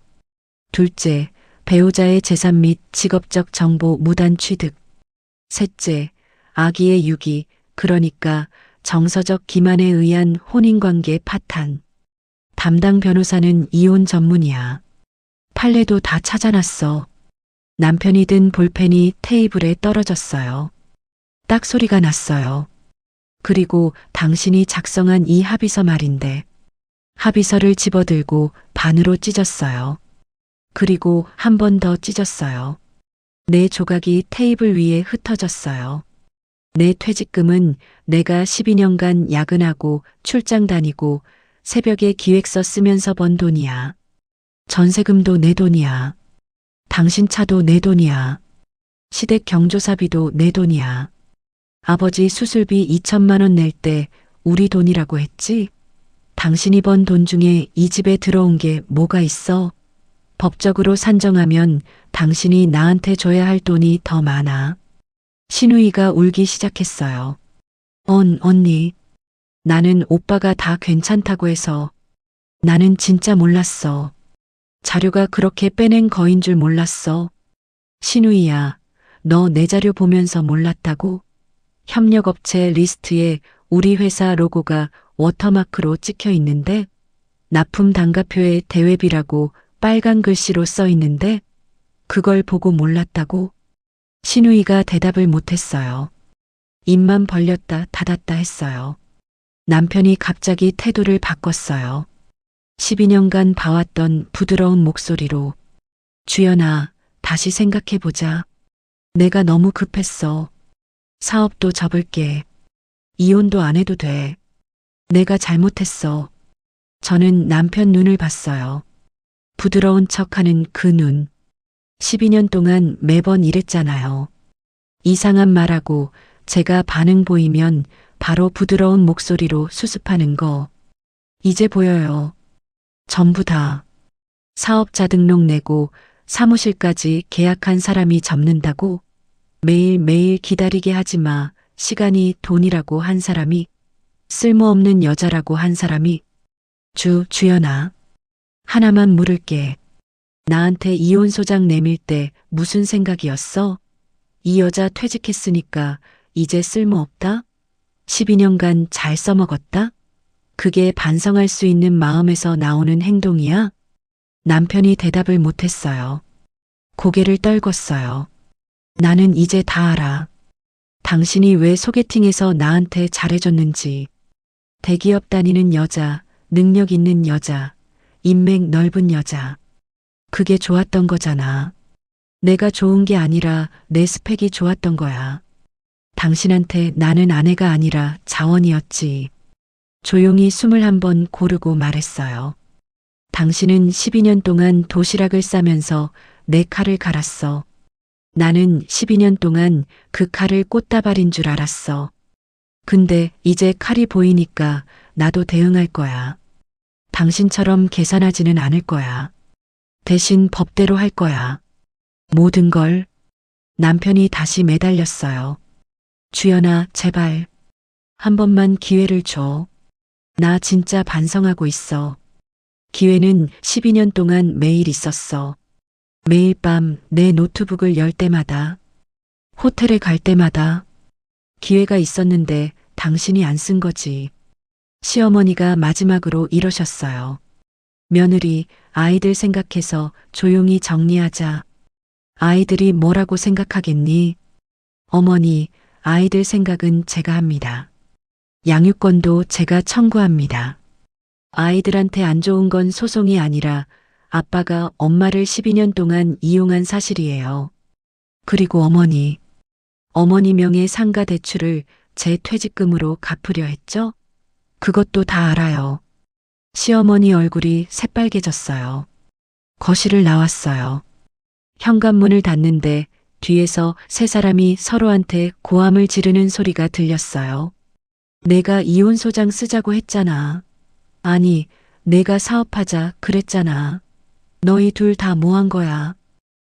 둘째, 배우자의 재산 및 직업적 정보 무단 취득. 셋째, 아기의 유기, 그러니까 정서적 기만에 의한 혼인관계 파탄. 담당 변호사는 이혼 전문이야. 판례도 다 찾아놨어. 남편이 든 볼펜이 테이블에 떨어졌어요. 딱 소리가 났어요. 그리고 당신이 작성한 이 합의서 말인데. 합의서를 집어들고 반으로 찢었어요. 그리고 한 번 더 찢었어요. 내 조각이 테이블 위에 흩어졌어요. 내 퇴직금은 내가 12년간 야근하고 출장 다니고 새벽에 기획서 쓰면서 번 돈이야. 전세금도 내 돈이야. 당신 차도 내 돈이야. 시댁 경조사비도 내 돈이야. 아버지 수술비 2천만 원 낼 때 우리 돈이라고 했지? 당신이 번 돈 중에 이 집에 들어온 게 뭐가 있어? 법적으로 산정하면 당신이 나한테 줘야 할 돈이 더 많아. 신우이가 울기 시작했어요. 언니, 나는 오빠가 다 괜찮다고 해서. 나는 진짜 몰랐어. 자료가 그렇게 빼낸 거인 줄 몰랐어. 신우이야, 너 내 자료 보면서 몰랐다고? 협력업체 리스트에 우리 회사 로고가 워터마크로 찍혀 있는데, 납품 단가표에 대외비라고 빨간 글씨로 써 있는데, 그걸 보고 몰랐다고? 신우이가 대답을 못했어요. 입만 벌렸다 닫았다 했어요. 남편이 갑자기 태도를 바꿨어요. 12년간 봐왔던 부드러운 목소리로, 주연아, 다시 생각해보자. 내가 너무 급했어. 사업도 접을게. 이혼도 안 해도 돼. 내가 잘못했어. 저는 남편 눈을 봤어요. 부드러운 척하는 그 눈. 12년 동안 매번 이랬잖아요. 이상한 말하고 제가 반응 보이면 바로 부드러운 목소리로 수습하는 거. 이제 보여요. 전부 다. 사업자 등록 내고 사무실까지 계약한 사람이 접는다고? 매일매일 기다리게 하지 마. 시간이 돈이라고 한 사람이, 쓸모없는 여자라고 한 사람이. 주연아. 하나만 물을게. 나한테 이혼 소장 내밀 때 무슨 생각이었어? 이 여자 퇴직했으니까 이제 쓸모없다? 12년간 잘 써먹었다? 그게 반성할 수 있는 마음에서 나오는 행동이야? 남편이 대답을 못했어요. 고개를 떨궜어요. 나는 이제 다 알아. 당신이 왜 소개팅에서 나한테 잘해줬는지. 대기업 다니는 여자, 능력 있는 여자, 인맥 넓은 여자. 그게 좋았던 거잖아. 내가 좋은 게 아니라 내 스펙이 좋았던 거야. 당신한테 나는 아내가 아니라 자원이었지. 조용히 숨을 한번 고르고 말했어요. 당신은 12년 동안 도시락을 싸면서 내 칼을 갈았어. 나는 12년 동안 그 칼을 꽃다발인 줄 알았어. 근데 이제 칼이 보이니까 나도 대응할 거야. 당신처럼 계산하지는 않을 거야. 대신 법대로 할 거야. 모든 걸. 남편이 다시 매달렸어요. 주연아, 제발. 한 번만 기회를 줘. 나 진짜 반성하고 있어. 기회는 12년 동안 매일 있었어. 매일 밤 내 노트북을 열 때마다, 호텔에 갈 때마다. 기회가 있었는데 당신이 안 쓴 거지. 시어머니가 마지막으로 이러셨어요. 며느리, 아이들 생각해서 조용히 정리하자. 아이들이 뭐라고 생각하겠니? 어머니, 아이들 생각은 제가 합니다. 양육권도 제가 청구합니다. 아이들한테 안 좋은 건 소송이 아니라 아빠가 엄마를 12년 동안 이용한 사실이에요. 그리고 어머니 명의 상가 대출을 제 퇴직금으로 갚으려 했죠? 그것도 다 알아요. 시어머니 얼굴이 새빨개졌어요. 거실을 나왔어요. 현관문을 닫는데 뒤에서 세 사람이 서로한테 고함을 지르는 소리가 들렸어요. 내가 이혼 소장 쓰자고 했잖아. 아니, 내가 사업하자 그랬잖아. 너희 둘 다 뭐 한 거야?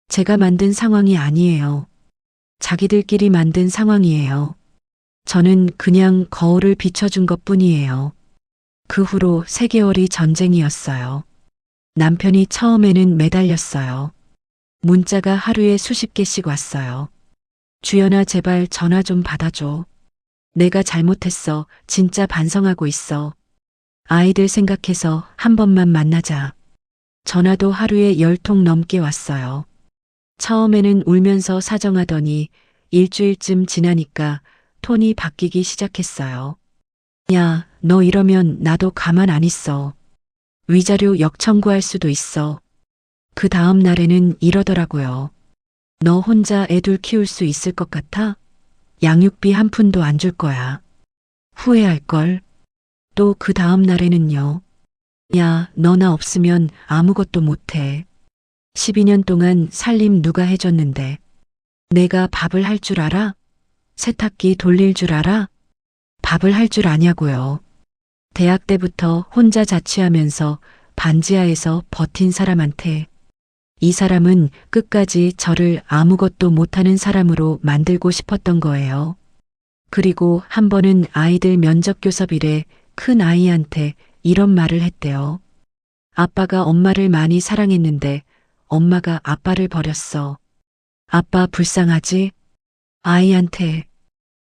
제가 만든 상황이 아니에요. 자기들끼리 만든 상황이에요. 저는 그냥 거울을 비춰준 것뿐이에요. 그 후로 3개월이 전쟁이었어요. 남편이 처음에는 매달렸어요. 문자가 하루에 수십 개씩 왔어요. 주연아, 제발 전화 좀 받아줘. 내가 잘못했어. 진짜 반성하고 있어. 아이들 생각해서 한 번만 만나자. 전화도 하루에 10통 넘게 왔어요. 처음에는 울면서 사정하더니 일주일쯤 지나니까 톤이 바뀌기 시작했어요. 야, 너 이러면 나도 가만 안 있어. 위자료 역청구할 수도 있어. 그 다음 날에는 이러더라고요. 너 혼자 애들 키울 수 있을 것 같아? 양육비 한 푼도 안 줄 거야. 후회할걸. 또 그 다음 날에는요. 야, 너 나 없으면 아무것도 못해. 12년 동안 살림 누가 해줬는데. 내가 밥을 할 줄 알아? 세탁기 돌릴 줄 알아? 밥을 할 줄 아냐고요. 대학 때부터 혼자 자취하면서 반지하에서 버틴 사람한테 이 사람은 끝까지 저를 아무것도 못하는 사람으로 만들고 싶었던 거예요. 그리고 한 번은 아이들 면접 교섭일에 큰 아이한테 이런 말을 했대요. 아빠가 엄마를 많이 사랑했는데 엄마가 아빠를 버렸어. 아빠 불쌍하지? 아이한테,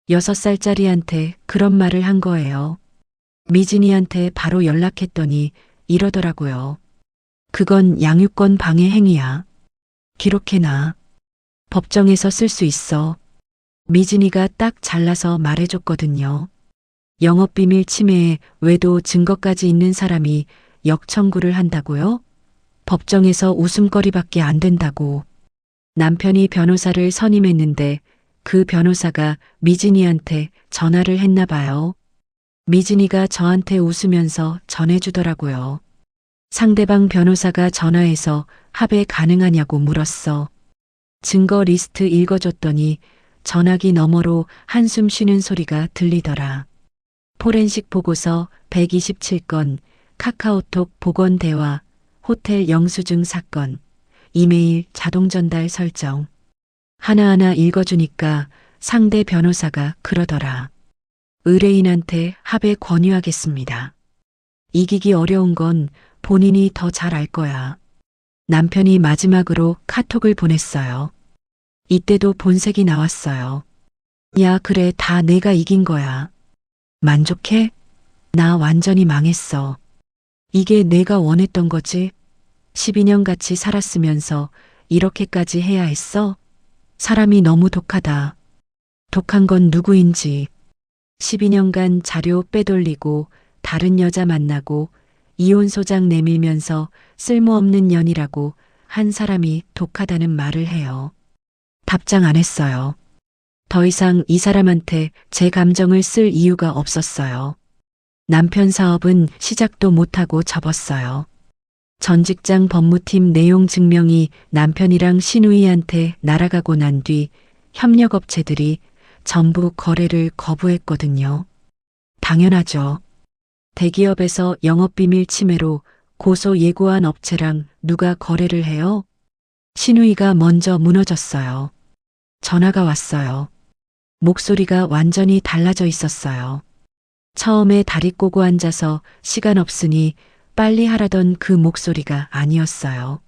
6살짜리한테 그런 말을 한 거예요. 미진이한테 바로 연락했더니 이러더라고요. 그건 양육권 방해 행위야. 기록해놔. 법정에서 쓸 수 있어. 미진이가 딱 잘라서 말해줬거든요. 영업비밀 침해에 외도 증거까지 있는 사람이 역청구를 한다고요? 법정에서 웃음거리밖에 안 된다고. 남편이 변호사를 선임했는데 그 변호사가 미진이한테 전화를 했나 봐요. 미진이가 저한테 웃으면서 전해주더라고요. 상대방 변호사가 전화해서 합의 가능하냐고 물었어. 증거 리스트 읽어줬더니 전화기 너머로 한숨 쉬는 소리가 들리더라. 포렌식 보고서 127건, 카카오톡 복원 대화, 호텔 영수증 사건, 이메일 자동 전달 설정. 하나하나 읽어주니까 상대 변호사가 그러더라. 의뢰인한테 합의 권유하겠습니다. 이기기 어려운 건 본인이 더 잘 알 거야. 남편이 마지막으로 카톡을 보냈어요. 이때도 본색이 나왔어요. 야, 그래, 다 내가 이긴 거야. 만족해? 나 완전히 망했어. 이게 내가 원했던 거지? 12년 같이 살았으면서 이렇게까지 해야 했어? 사람이 너무 독하다. 독한 건 누구인지. 12년간 자료 빼돌리고 다른 여자 만나고 이혼 소장 내밀면서 쓸모없는 년이라고 한 사람이 독하다는 말을 해요. 답장 안 했어요. 더 이상 이 사람한테 제 감정을 쓸 이유가 없었어요. 남편 사업은 시작도 못하고 접었어요. 전 직장 법무팀 내용 증명이 남편이랑 신우이한테 날아가고 난 뒤 협력업체들이 전부 거래를 거부했거든요. 당연하죠. 대기업에서 영업비밀 침해로 고소 예고한 업체랑 누가 거래를 해요? 신우이가 먼저 무너졌어요. 전화가 왔어요. 목소리가 완전히 달라져 있었어요. 처음에 다리 꼬고 앉아서 시간 없으니 빨리 하라던 그 목소리가 아니었어요.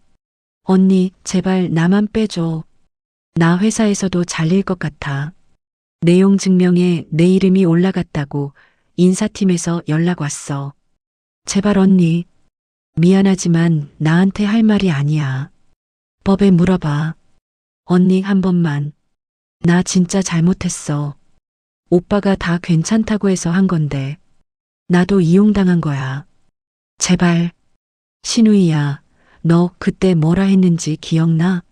언니, 제발 나만 빼줘. 나 회사에서도 잘릴 것 같아. 내용 증명에 내 이름이 올라갔다고 인사팀에서 연락 왔어. 제발 언니. 미안하지만 나한테 할 말이 아니야. 법에 물어봐. 언니 한 번만. 나 진짜 잘못했어. 오빠가 다 괜찮다고 해서 한 건데. 나도 이용당한 거야. 제발. 신우이야, 너 그때 뭐라 했는지 기억나?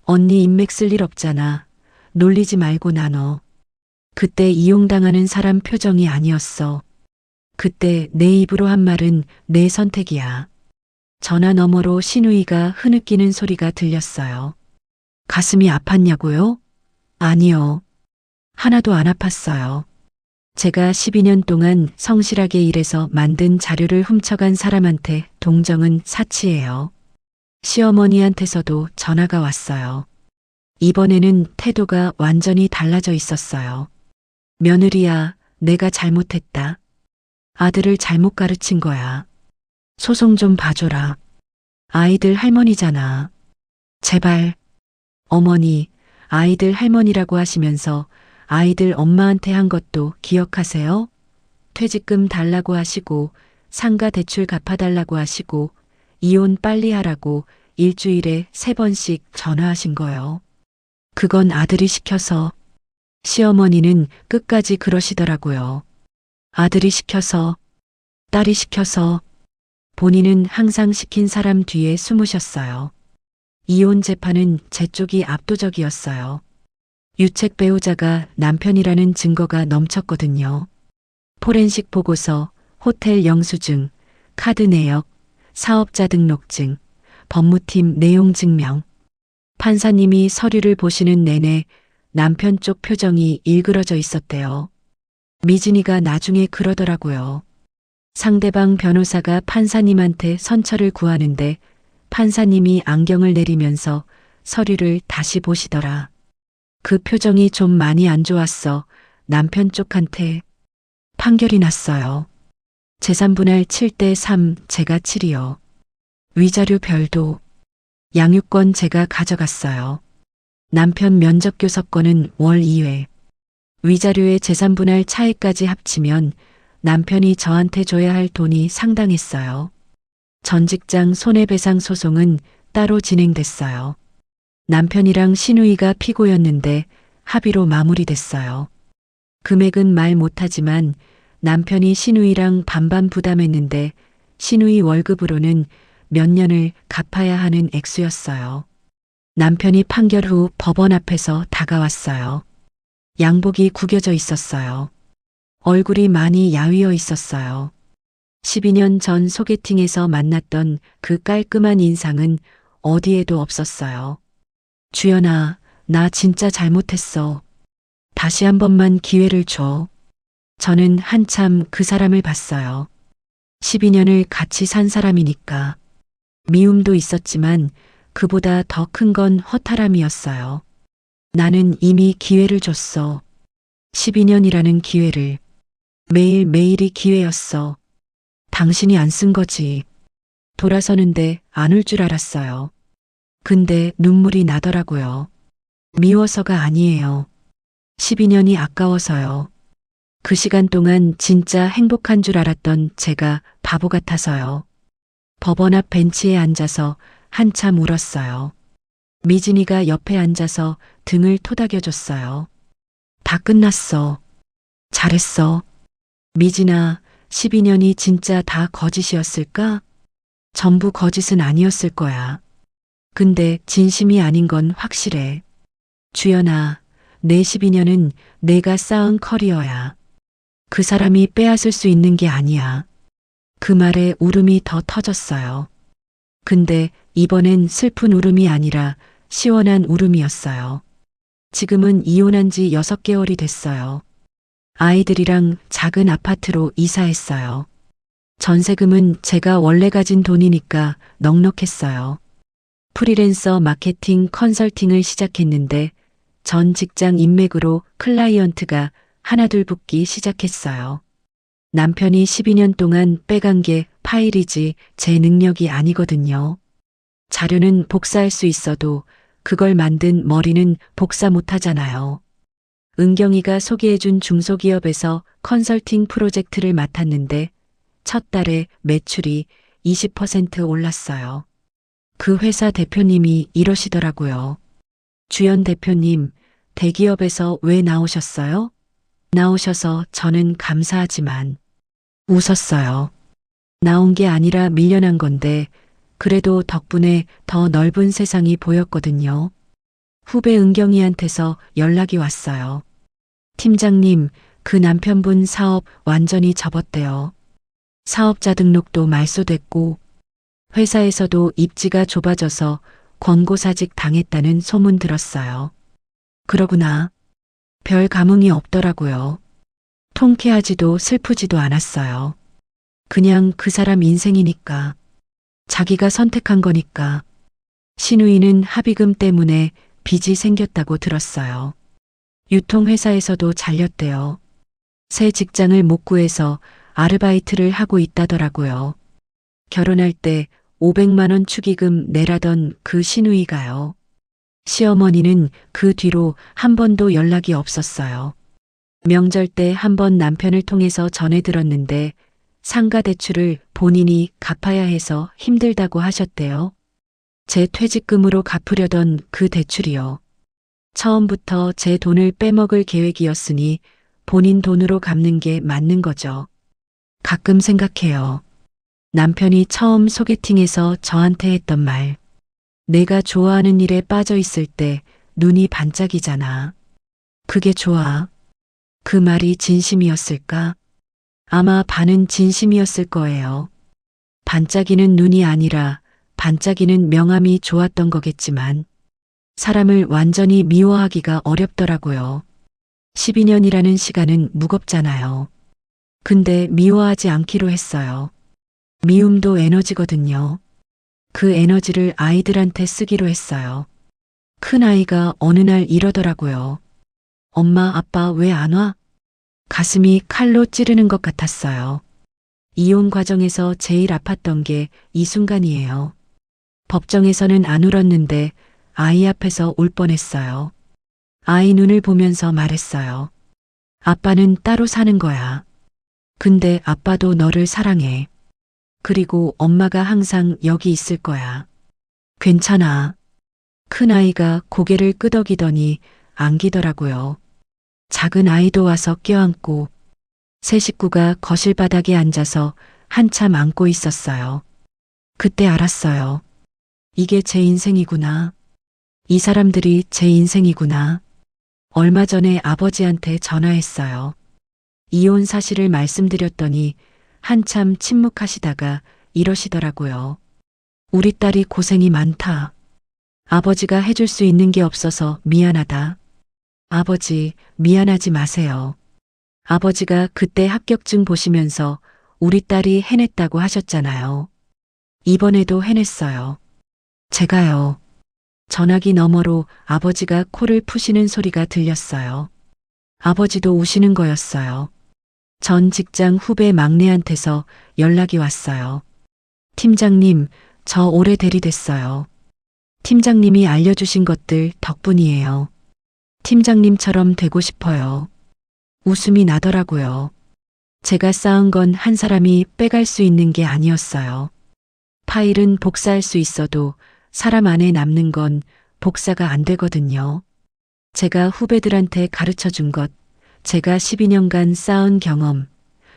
언니 인맥 쓸 일 없잖아. 놀리지 말고 나눠. 그때 이용당하는 사람 표정이 아니었어. 그때 내 입으로 한 말은 내 선택이야. 전화 너머로 신우이가 흐느끼는 소리가 들렸어요. 가슴이 아팠냐고요? 아니요. 하나도 안 아팠어요. 제가 12년 동안 성실하게 일해서 만든 자료를 훔쳐간 사람한테 동정은 사치예요. 시어머니한테서도 전화가 왔어요. 이번에는 태도가 완전히 달라져 있었어요. 며느리야, 내가 잘못했다. 아들을 잘못 가르친 거야. 소송 좀 봐줘라. 아이들 할머니잖아. 제발. 어머니, 아이들 할머니라고 하시면서 아이들 엄마한테 한 것도 기억하세요? 퇴직금 달라고 하시고 상가 대출 갚아달라고 하시고 이혼 빨리 하라고 일주일에 3번씩 전화하신 거요. 그건 아들이 시켜서. 시어머니는 끝까지 그러시더라고요. 아들이 시켜서, 딸이 시켜서. 본인은 항상 시킨 사람 뒤에 숨으셨어요. 이혼 재판은 제 쪽이 압도적이었어요. 유책 배우자가 남편이라는 증거가 넘쳤거든요. 포렌식 보고서, 호텔 영수증, 카드 내역, 사업자 등록증, 법무팀 내용 증명. 판사님이 서류를 보시는 내내 남편 쪽 표정이 일그러져 있었대요. 미진이가 나중에 그러더라고요. 상대방 변호사가 판사님한테 선처를 구하는데 판사님이 안경을 내리면서 서류를 다시 보시더라. 그 표정이 좀 많이 안 좋았어. 남편 쪽한테 판결이 났어요. 재산분할 7대3 제가 7이요. 위자료 별도. 양육권 제가 가져갔어요. 남편 면접교섭권은 월 2회. 위자료의 재산분할 차액까지 합치면 남편이 저한테 줘야 할 돈이 상당했어요. 전 직장 손해배상 소송은 따로 진행됐어요. 남편이랑 시누이가 피고였는데 합의로 마무리됐어요. 금액은 말 못하지만 남편이 시누이랑 반반 부담했는데 시누이 월급으로는 몇 년을 갚아야 하는 액수였어요. 남편이 판결 후 법원 앞에서 다가왔어요. 양복이 구겨져 있었어요. 얼굴이 많이 야위어 있었어요. 12년 전 소개팅에서 만났던 그 깔끔한 인상은 어디에도 없었어요. 주연아, 나 진짜 잘못했어. 다시 한 번만 기회를 줘. 저는 한참 그 사람을 봤어요. 12년을 같이 산 사람이니까. 미움도 있었지만 그보다 더 큰 건 허탈함이었어요. 나는 이미 기회를 줬어. 12년이라는 기회를. 매일매일이 기회였어. 당신이 안 쓴 거지. 돌아서는데 안 울 줄 알았어요. 근데 눈물이 나더라고요. 미워서가 아니에요. 12년이 아까워서요. 그 시간 동안 진짜 행복한 줄 알았던 제가 바보 같아서요. 법원 앞 벤치에 앉아서 한참 울었어요. 미진이가 옆에 앉아서 등을 토닥여줬어요. 다 끝났어. 잘했어. 미진아, 12년이 진짜 다 거짓이었을까? 전부 거짓은 아니었을 거야. 근데 진심이 아닌 건 확실해. 주연아, 내 12년은 내가 쌓은 커리어야. 그 사람이 빼앗을 수 있는 게 아니야. 그 말에 울음이 더 터졌어요. 근데 이번엔 슬픈 울음이 아니라 시원한 울음이었어요. 지금은 이혼한 지 6개월이 됐어요. 아이들이랑 작은 아파트로 이사했어요. 전세금은 제가 원래 가진 돈이니까 넉넉했어요. 프리랜서 마케팅 컨설팅을 시작했는데 전 직장 인맥으로 클라이언트가 하나둘 붙기 시작했어요. 남편이 12년 동안 빼간 게 파일이지 제 능력이 아니거든요. 자료는 복사할 수 있어도 그걸 만든 머리는 복사 못하잖아요. 은경이가 소개해준 중소기업에서 컨설팅 프로젝트를 맡았는데 첫 달에 매출이 20% 올랐어요. 그 회사 대표님이 이러시더라고요. 주연 대표님, 대기업에서 왜 나오셨어요? 나오셔서 저는 감사하지만 웃었어요. 나온 게 아니라 밀려난 건데 그래도 덕분에 더 넓은 세상이 보였거든요. 후배 은경이한테서 연락이 왔어요. 팀장님, 그 남편분 사업 완전히 접었대요. 사업자 등록도 말소됐고 회사에서도 입지가 좁아져서 권고사직 당했다는 소문 들었어요. 그러구나. 별 감흥이 없더라고요. 통쾌하지도 슬프지도 않았어요. 그냥 그 사람 인생이니까. 자기가 선택한 거니까. 시누이는 합의금 때문에 빚이 생겼다고 들었어요. 유통회사에서도 잘렸대요. 새 직장을 못 구해서 아르바이트를 하고 있다더라고요. 결혼할 때 500만 원 축의금 내라던 그 시누이가요. 시어머니는 그 뒤로 한 번도 연락이 없었어요. 명절 때 한 번 남편을 통해서 전해 들었는데 상가 대출을 본인이 갚아야 해서 힘들다고 하셨대요. 제 퇴직금으로 갚으려던 그 대출이요. 처음부터 제 돈을 빼먹을 계획이었으니 본인 돈으로 갚는 게 맞는 거죠. 가끔 생각해요. 남편이 처음 소개팅에서 저한테 했던 말. 내가 좋아하는 일에 빠져 있을 때 눈이 반짝이잖아. 그게 좋아. 그 말이 진심이었을까? 아마 반은 진심이었을 거예요. 반짝이는 눈이 아니라 반짝이는 명암이 좋았던 거겠지만 사람을 완전히 미워하기가 어렵더라고요. 12년이라는 시간은 무겁잖아요. 근데 미워하지 않기로 했어요. 미움도 에너지거든요. 그 에너지를 아이들한테 쓰기로 했어요. 큰 아이가 어느 날 이러더라고요. 엄마, 아빠 왜 안 와? 가슴이 칼로 찌르는 것 같았어요. 이혼 과정에서 제일 아팠던 게 이 순간이에요. 법정에서는 안 울었는데 아이 앞에서 울 뻔했어요. 아이 눈을 보면서 말했어요. 아빠는 따로 사는 거야. 근데 아빠도 너를 사랑해. 그리고 엄마가 항상 여기 있을 거야. 괜찮아. 큰아이가 고개를 끄덕이더니 안기더라고요. 작은 아이도 와서 껴안고 새 식구가 거실 바닥에 앉아서 한참 안고 있었어요. 그때 알았어요. 이게 제 인생이구나. 이 사람들이 제 인생이구나. 얼마 전에 아버지한테 전화했어요. 이혼 사실을 말씀드렸더니 한참 침묵하시다가 이러시더라고요. 우리 딸이 고생이 많다. 아버지가 해줄 수 있는 게 없어서 미안하다. 아버지, 미안하지 마세요. 아버지가 그때 합격증 보시면서 우리 딸이 해냈다고 하셨잖아요. 이번에도 해냈어요. 제가요. 전화기 너머로 아버지가 코를 푸시는 소리가 들렸어요. 아버지도 우시는 거였어요. 전 직장 후배 막내한테서 연락이 왔어요. 팀장님, 저 올해 대리됐어요. 팀장님이 알려주신 것들 덕분이에요. 팀장님처럼 되고 싶어요. 웃음이 나더라고요. 제가 쌓은 건 한 사람이 빼갈 수 있는 게 아니었어요. 파일은 복사할 수 있어도 사람 안에 남는 건 복사가 안 되거든요. 제가 후배들한테 가르쳐 준 것, 제가 12년간 쌓은 경험,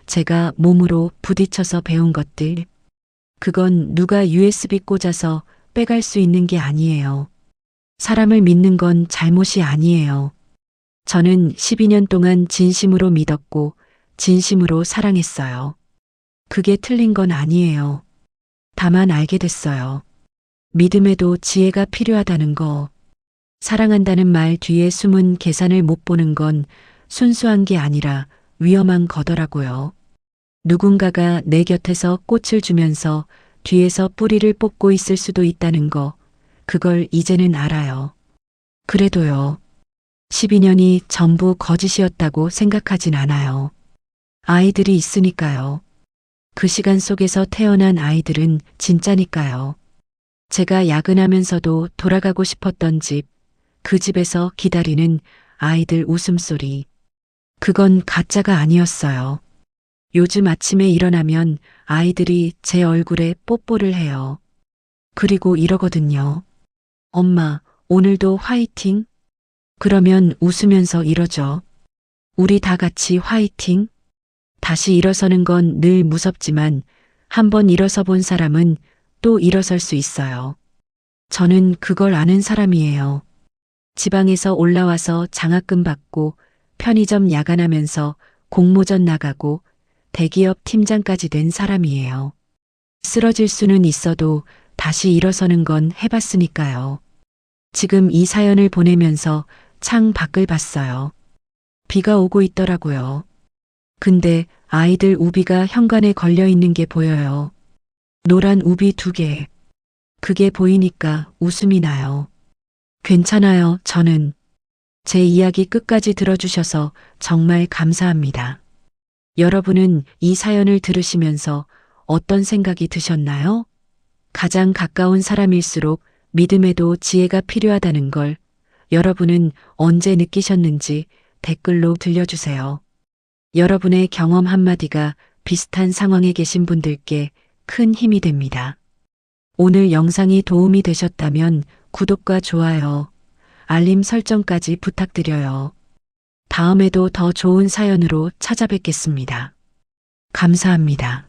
제가 몸으로 부딪혀서 배운 것들, 그건 누가 USB 꽂아서 빼갈 수 있는 게 아니에요. 사람을 믿는 건 잘못이 아니에요. 저는 12년 동안 진심으로 믿었고 진심으로 사랑했어요. 그게 틀린 건 아니에요. 다만 알게 됐어요. 믿음에도 지혜가 필요하다는 거. 사랑한다는 말 뒤에 숨은 계산을 못 보는 건 순수한 게 아니라 위험한 거더라고요. 누군가가 내 곁에서 꽃을 주면서 뒤에서 뿌리를 뽑고 있을 수도 있다는 거, 그걸 이제는 알아요. 그래도요. 12년이 전부 거짓이었다고 생각하진 않아요. 아이들이 있으니까요. 그 시간 속에서 태어난 아이들은 진짜니까요. 제가 야근하면서도 돌아가고 싶었던 집, 그 집에서 기다리는 아이들 웃음소리. 그건 가짜가 아니었어요. 요즘 아침에 일어나면 아이들이 제 얼굴에 뽀뽀를 해요. 그리고 이러거든요. 엄마, 오늘도 화이팅? 그러면 웃으면서 이러죠. 우리 다 같이 화이팅? 다시 일어서는 건 늘 무섭지만 한번 일어서 본 사람은 또 일어설 수 있어요. 저는 그걸 아는 사람이에요. 지방에서 올라와서 장학금 받고 편의점 야간하면서 공모전 나가고 대기업 팀장까지 된 사람이에요. 쓰러질 수는 있어도 다시 일어서는 건 해봤으니까요. 지금 이 사연을 보내면서 창 밖을 봤어요. 비가 오고 있더라고요. 근데 아이들 우비가 현관에 걸려 있는 게 보여요. 노란 우비 2개. 그게 보이니까 웃음이 나요. 괜찮아요, 저는. 제 이야기 끝까지 들어주셔서 정말 감사합니다. 여러분은 이 사연을 들으시면서 어떤 생각이 드셨나요? 가장 가까운 사람일수록 믿음에도 지혜가 필요하다는 걸 여러분은 언제 느끼셨는지 댓글로 들려주세요. 여러분의 경험 한마디가 비슷한 상황에 계신 분들께 큰 힘이 됩니다. 오늘 영상이 도움이 되셨다면 구독과 좋아요, 알림 설정까지 부탁드려요. 다음에도 더 좋은 사연으로 찾아뵙겠습니다. 감사합니다.